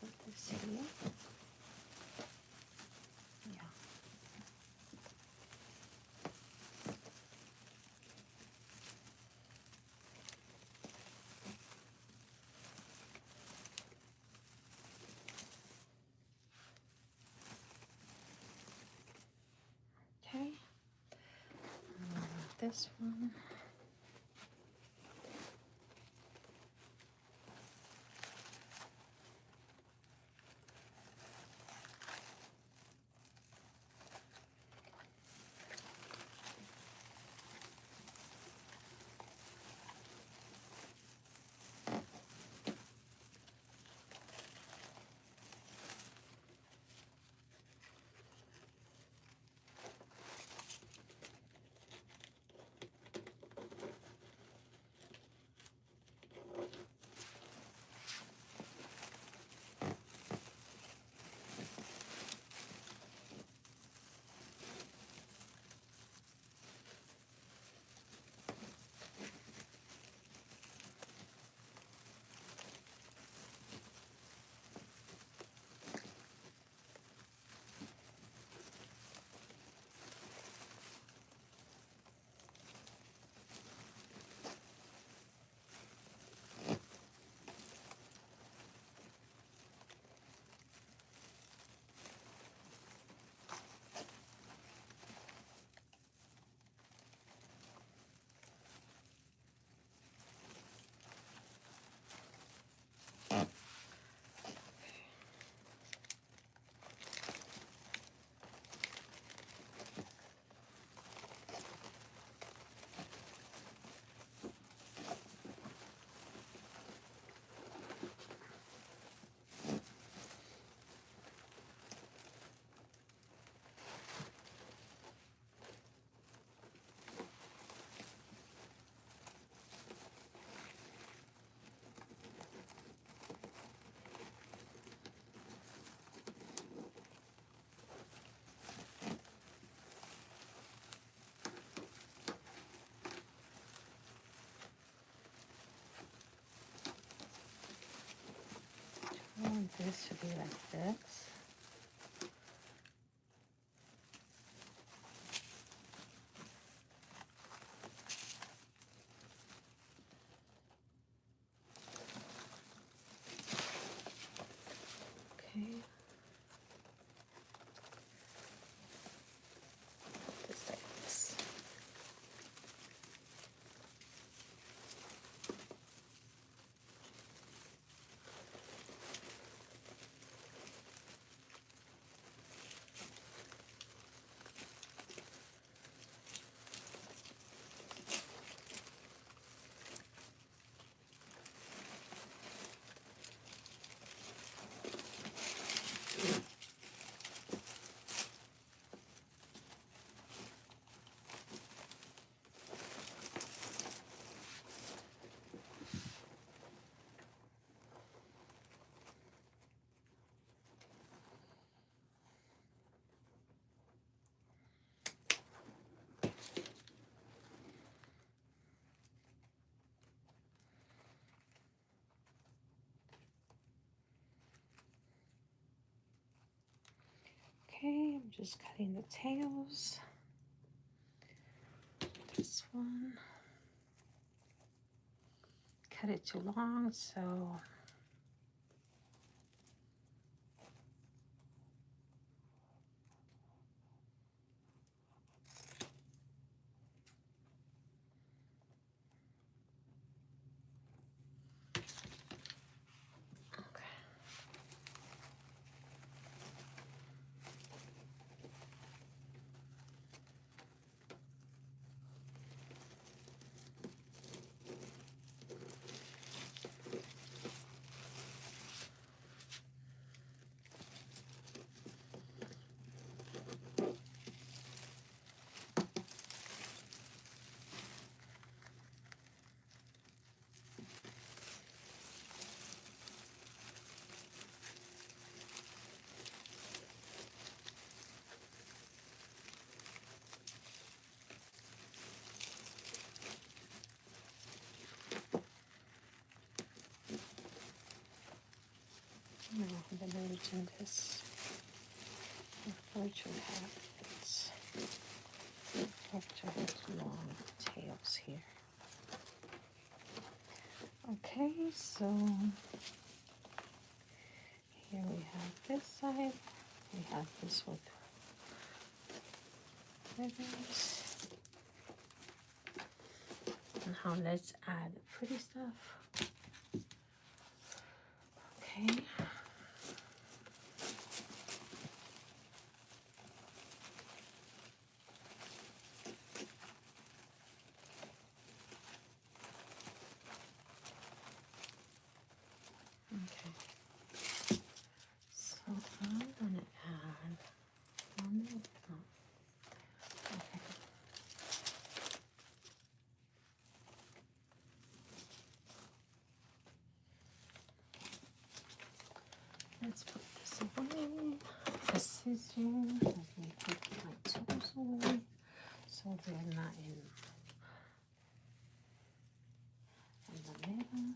Put this here. Yeah. Okay. This one. this should be like this. Okay. Just like this. Okay, I'm just cutting the tails. This one. Cut it too long, so okay. No, the legend is the fortune habits. Fortune has long tails here. Okay, so here we have this side. We have this with feathers. And now let's add pretty stuff. Okay. Okay. So I'm gonna add one more. Okay. Let's put this away. The scissors. Let me put my tools away so they're not in the middle.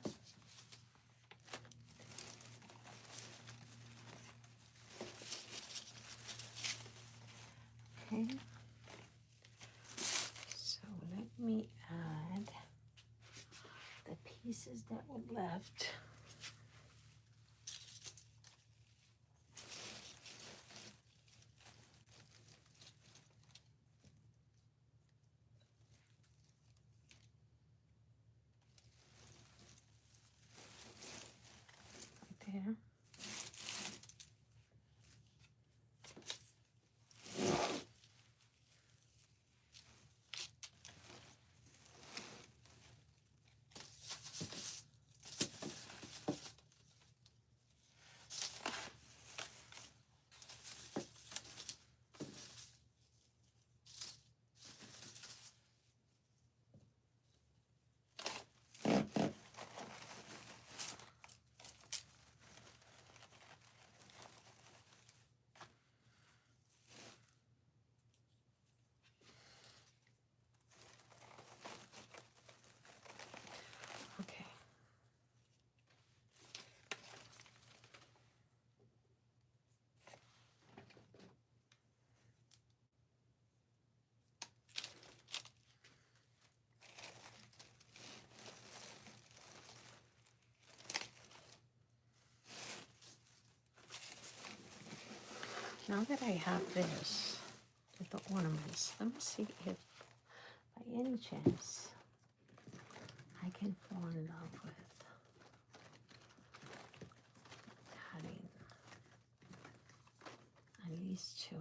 Okay. So let me add the pieces that were left. There. Now that I have this with the ornaments, let me see if by any chance I can fall in love with cutting at least two.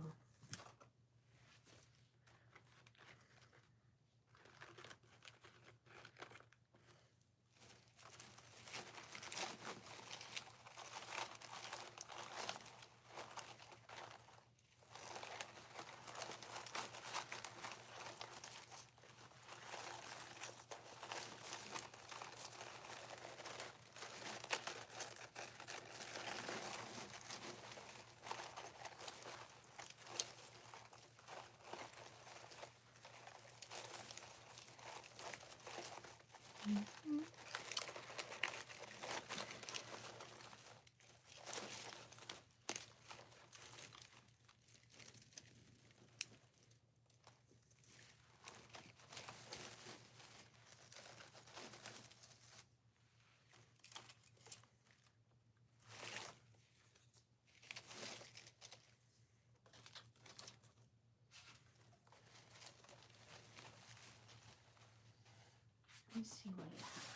Let me see what I have.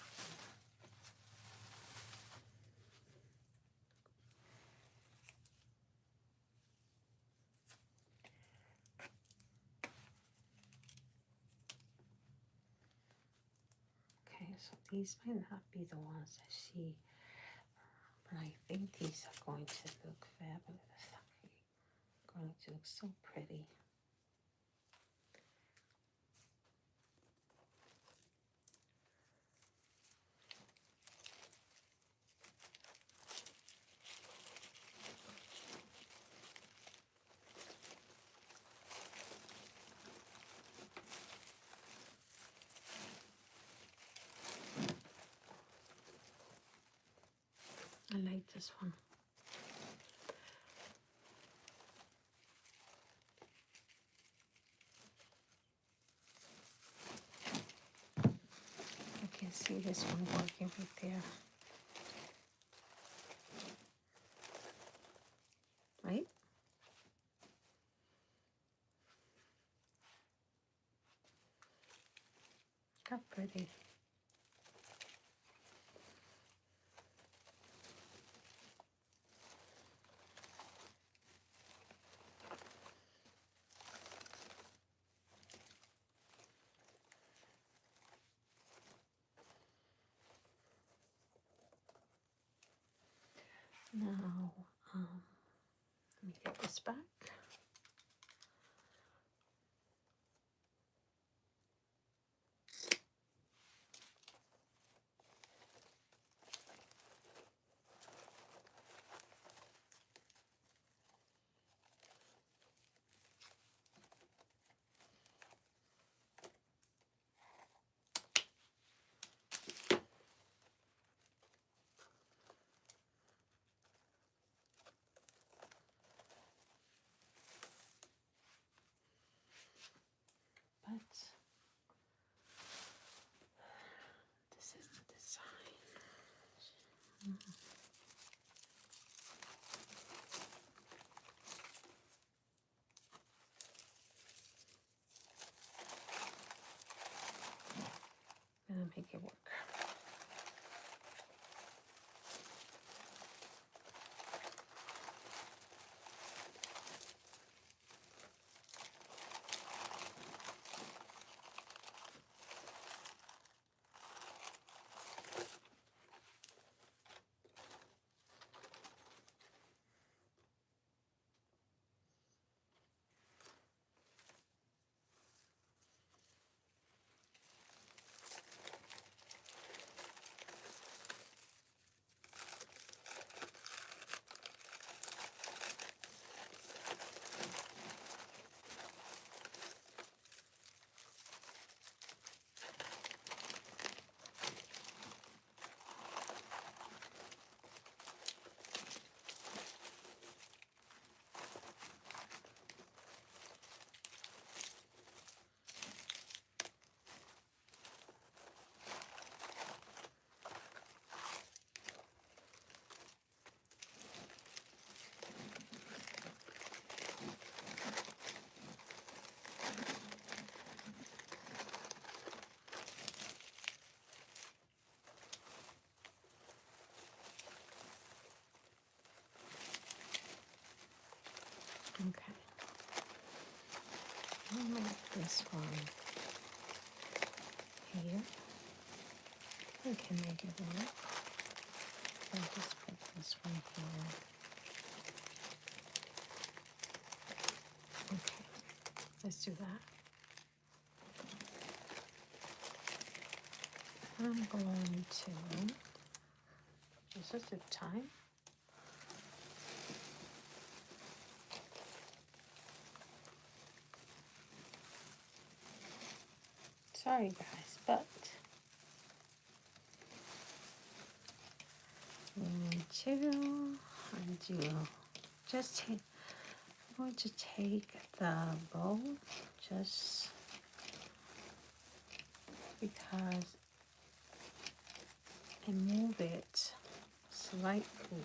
Okay, so these might not be the ones I see, but I think these are going to look fabulous. Okay, going to look so pretty. I like this one. I can see this one working right there. Right? How pretty. Now, let me get this back. But this is the design. Gonna make it work. Okay. I'll make this one here. We can make it work. I'll just put this one here. Okay, let's do that. I'm going to just a zip tie. Sorry guys, but we need to undo. Just take, I'm going to take the bow just because and move it slightly.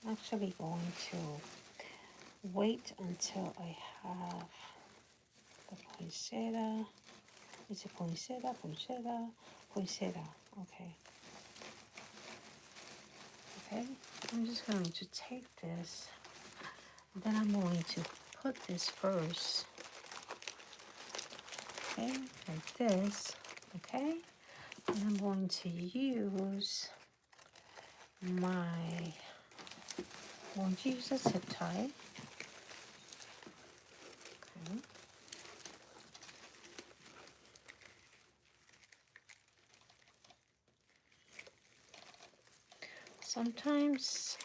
I'm actually going to wait until I have the poinsettia. Is it poinsettia, poinsettia, poinsettia? Okay. Okay, I'm just going to take this, and then I'm going to put this first. Okay, like this. Okay, and I'm going to use a zip tie. Okay. Sometimes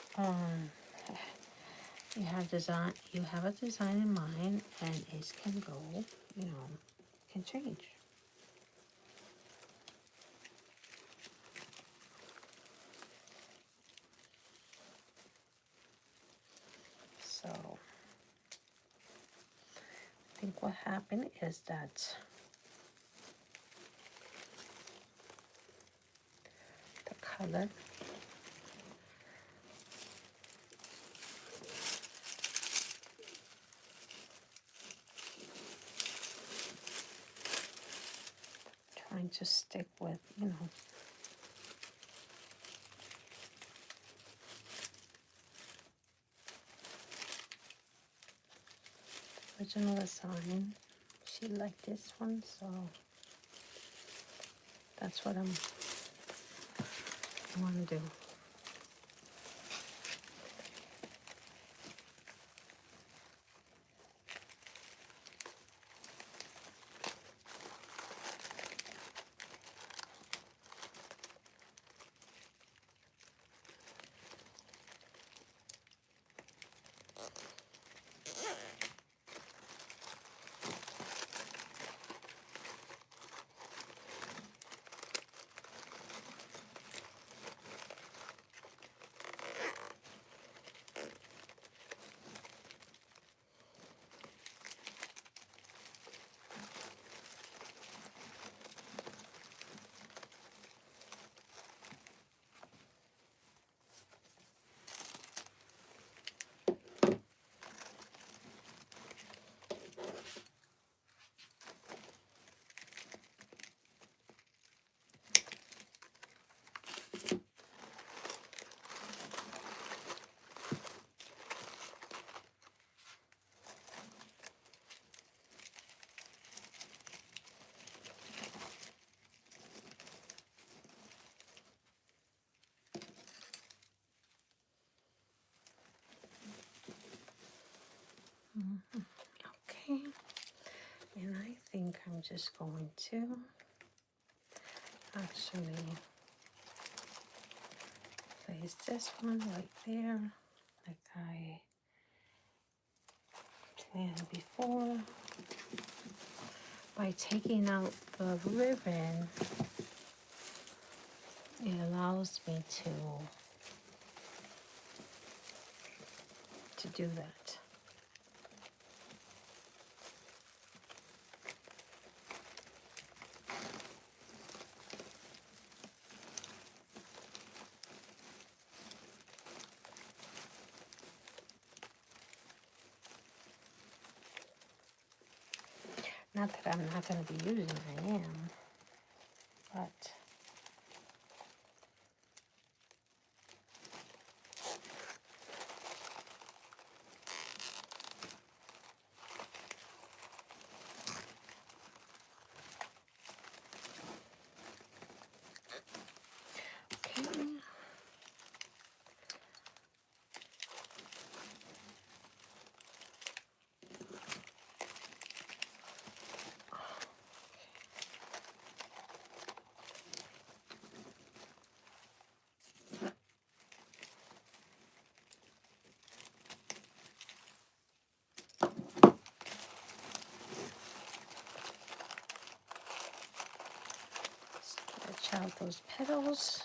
you have a design in mind, and it can go, can change. So I think what happened is that the color trying to stick with, original design. She liked this one, so that's what I want to do. Okay, and I think I'm just going to actually place this one right there, like I planned before. By taking out the ribbon, it allows me to do that. Not that I'm not going to be using it, I am, but out those petals.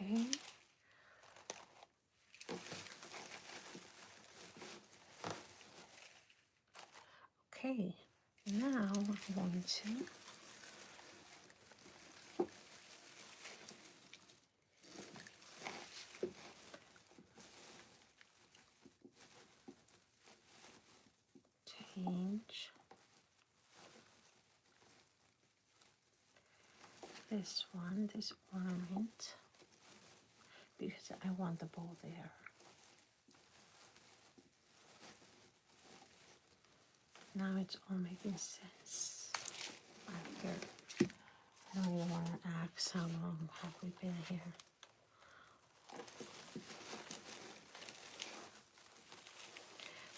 Okay. Okay, now I'm going to change this one, this ornament, because I want the bowl there. Now it's all making sense. After, I don't even want to ask how long have we been here.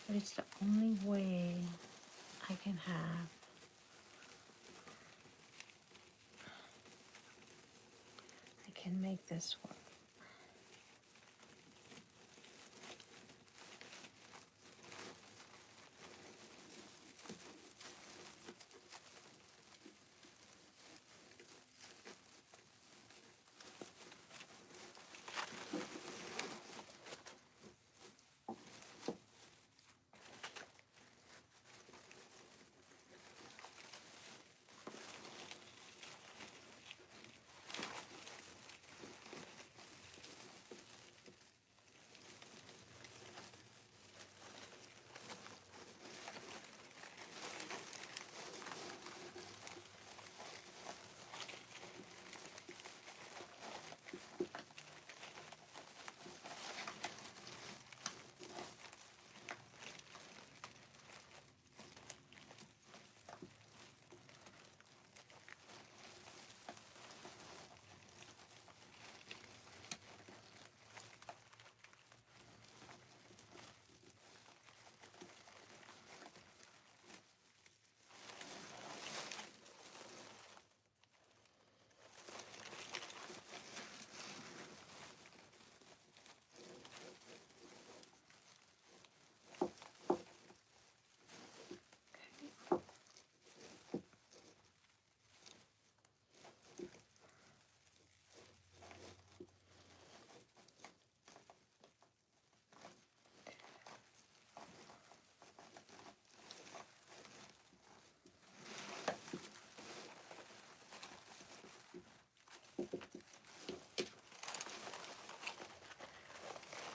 But it's the only way I can have make this work.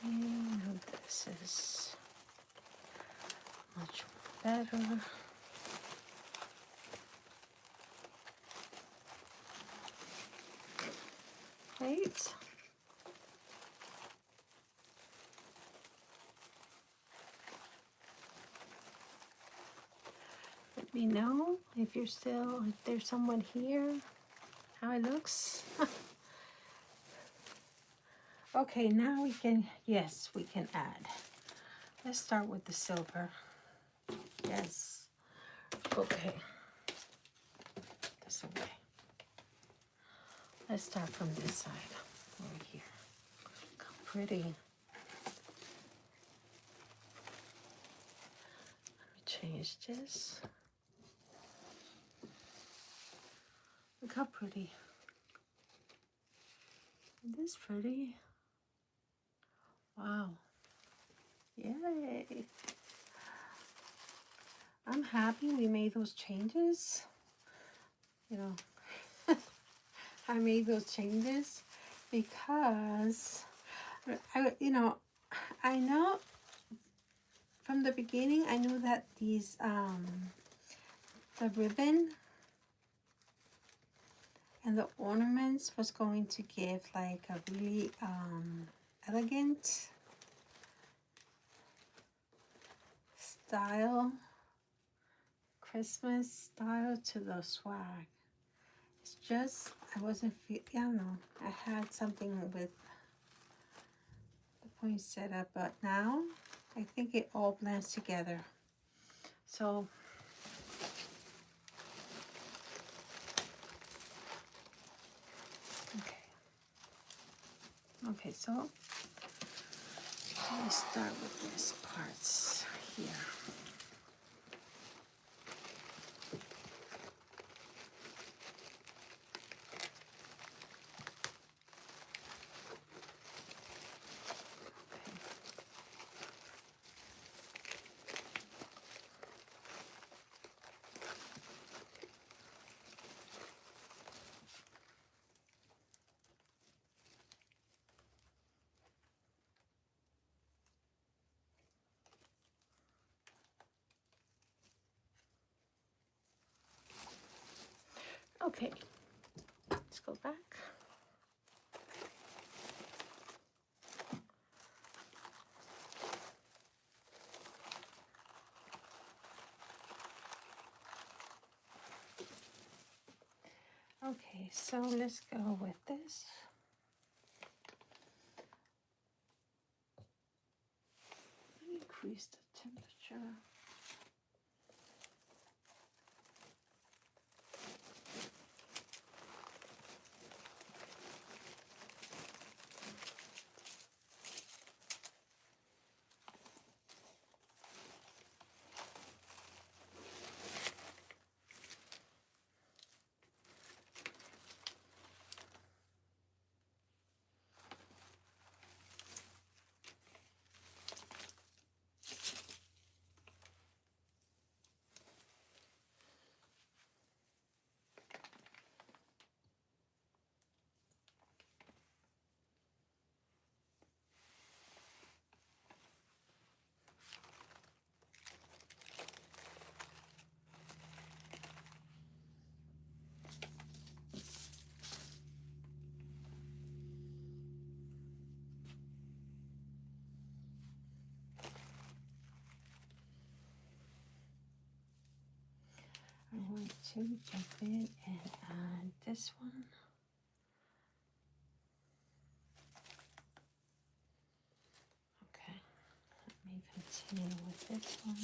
Now this is much better. Right? Let me know if you're still, if there's someone here, how it looks. Okay, now we can, yes, we can add. Let's start with the silver. Yes. Okay. This away. Let's start from this side. Over here. Look how pretty. Let me change this. Look how pretty. Isn't this pretty? Wow. Yay. I'm happy we made those changes. You know, I made those changes because, I know from the beginning, I knew that these, the ribbon and the ornaments was going to give like a really elegant style, Christmas style to the swag. It's just I wasn't I don't know, I had something with the poinsettia, but now I think it all blends together. So okay, so let me start with these parts here. Okay, let's go back. Okay, so let's go with this. Increase the temperature. I want to jump in and add this one. Okay, let me continue with this one.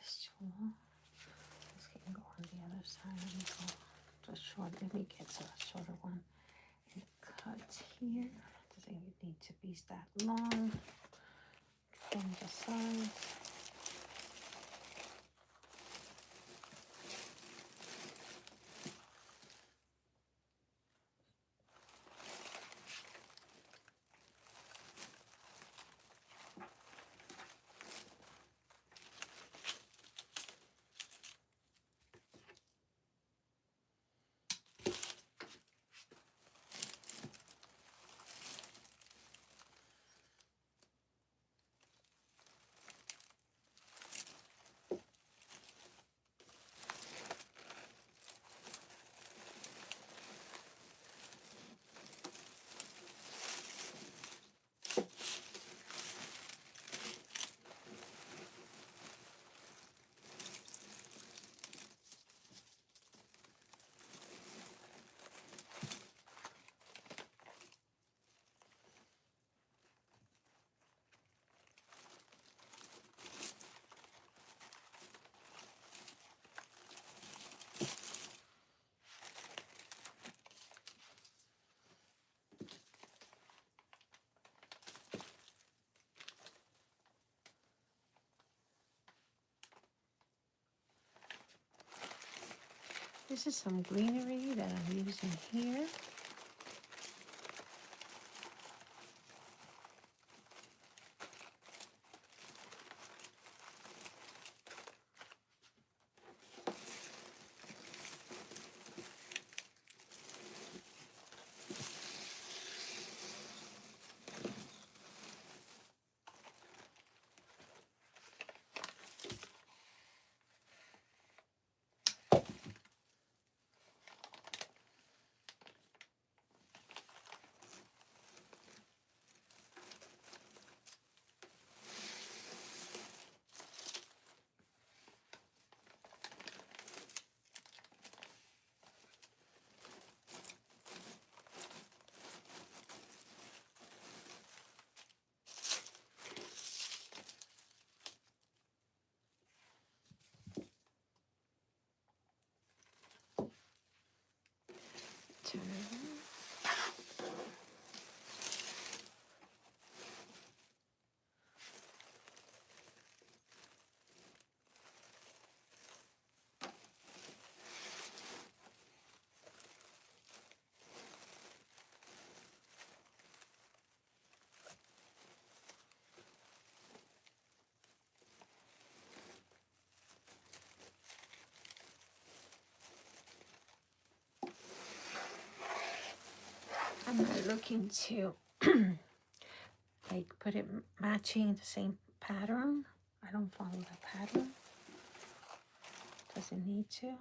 Just one. This can go on the other side. Let me go just short. Let me get to a shorter one and cut here. Doesn't need to be that long from the side. This is some greenery that I'm using here. turn it on. I'm not looking to like put it matching the same pattern. I don't follow the pattern. Doesn't need to.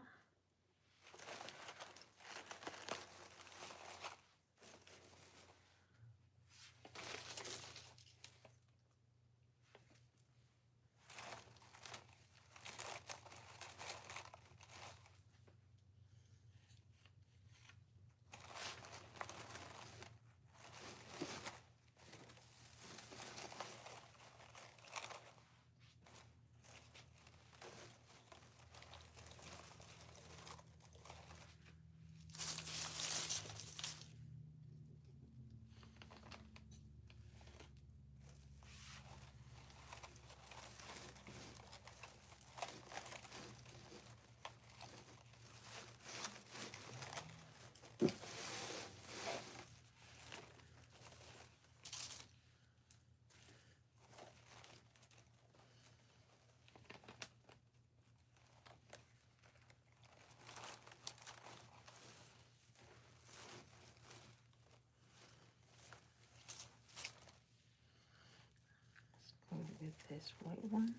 With this white one.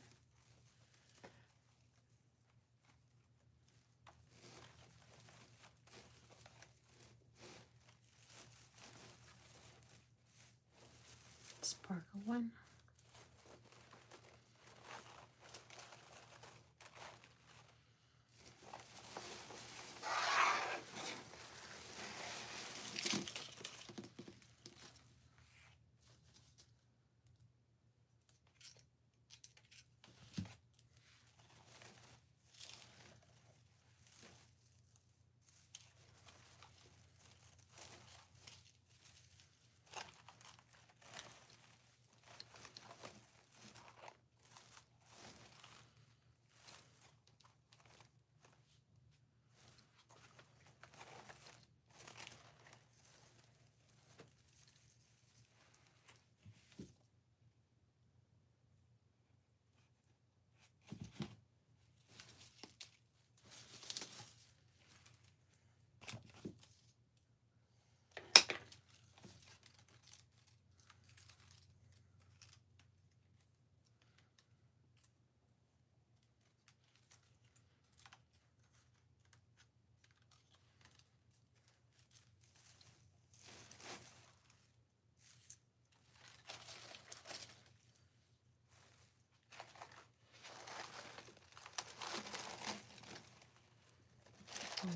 Sparkle one.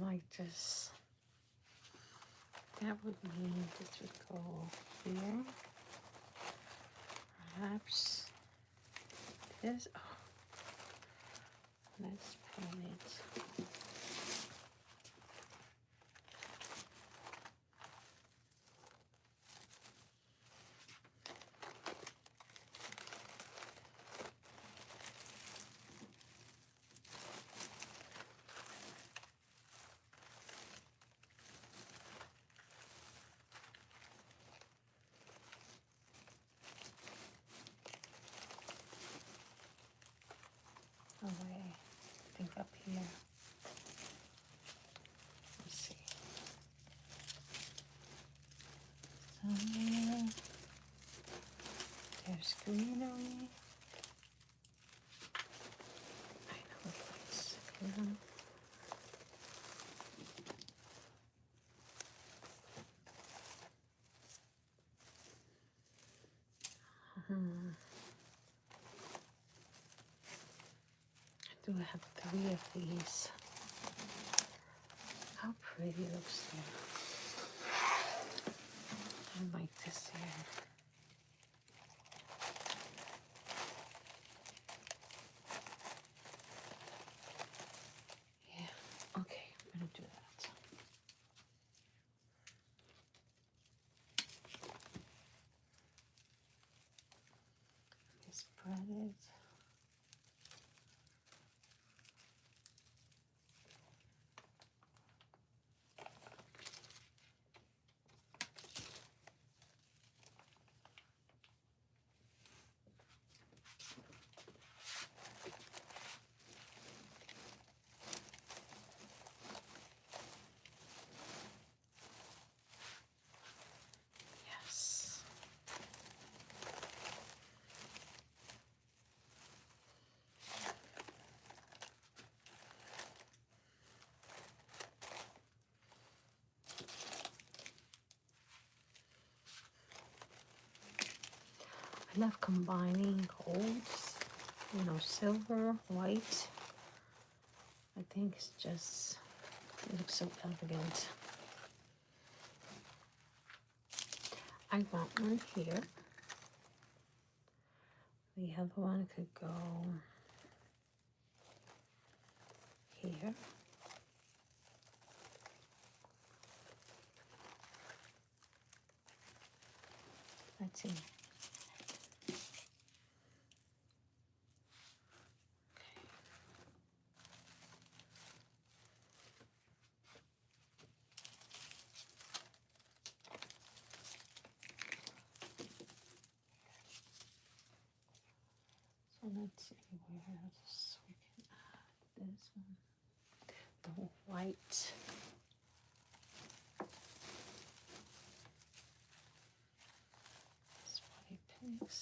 Like this. That would mean this would go here. Perhaps this. Oh, let's pull it. Away. I think up here. Let's see. Somewhere there's greenery. I know it's green. I do have 3 of these. How pretty it looks there. I like this here. Yeah, okay, I'm gonna do that. I love combining golds, you know, silver, white. I think it's just, it looks so elegant. I want one here. The other one could go here. Let's see. So let's see where else we can add this one. The white. This white pigs.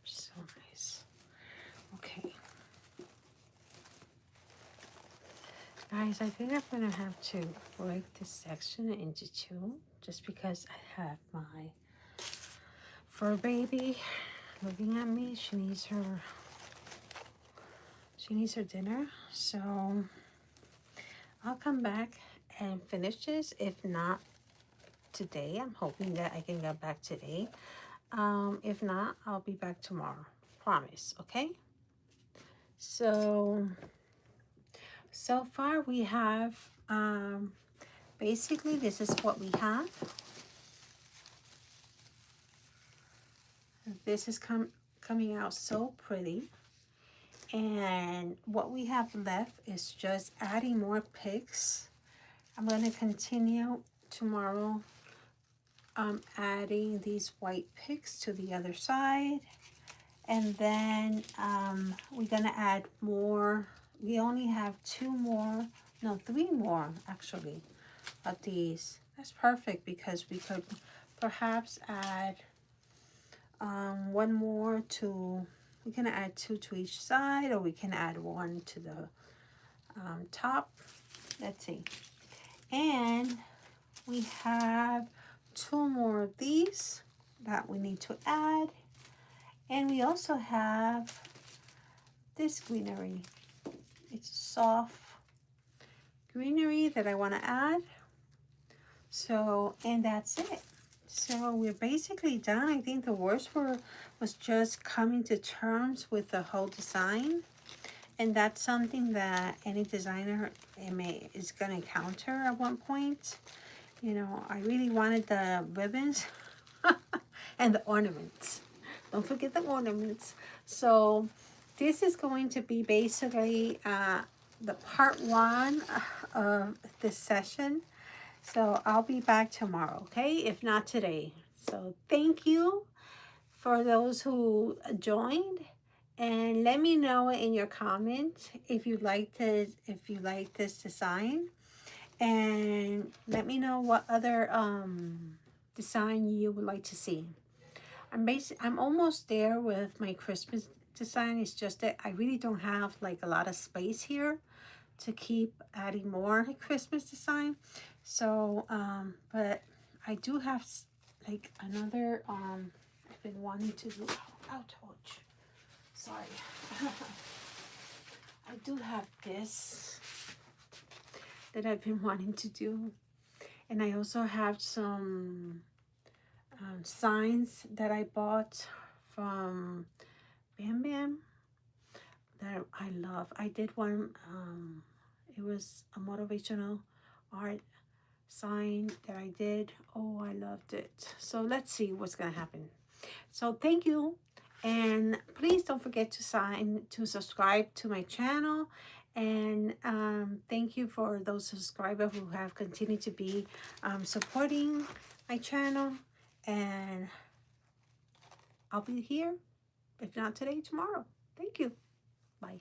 So nice. Okay. Guys, I think I'm gonna have to break this section into two just because I have my fur baby looking at me. She needs her dinner. So I'll come back and finish this. If not today, I'm hoping that I can get back today. If not, I'll be back tomorrow. Promise, okay? So far we have, basically this is what we have. This is coming out so pretty. And what we have left is just adding more picks. I'm going to continue tomorrow adding these white picks to the other side. And then we're going to add more. We only have three more actually of these. That's perfect because we could perhaps add one more to, we can add two to each side, or we can add one to the top. Let's see. And we have two more of these that we need to add. And we also have this greenery. It's soft greenery that I want to add. So, and that's it. So we're basically done. I think the worst was just coming to terms with the whole design. And that's something that any designer is going to encounter at one point. You know, I really wanted the ribbons and the ornaments. Don't forget the ornaments. So this is going to be basically the part 1 of this session. So I'll be back tomorrow, okay? If not today. So thank you for those who joined, and let me know in your comments if you like this design, and let me know what other design you would like to see. I'm almost there with my Christmas design. It's just that I really don't have like a lot of space here to keep adding more Christmas design. So but I do have like another I've been wanting to do. Ouch. Sorry. I do have this that I've been wanting to do, and I also have some signs that I bought from Bam Bam that I love. I did one, it was a motivational art sign that I did. Oh, I loved it. So let's see what's gonna happen. So thank you, and please don't forget to subscribe to my channel, and thank you for those subscribers who have continued to be supporting my channel, and I'll be here, if not today, tomorrow. Thank you. Bye.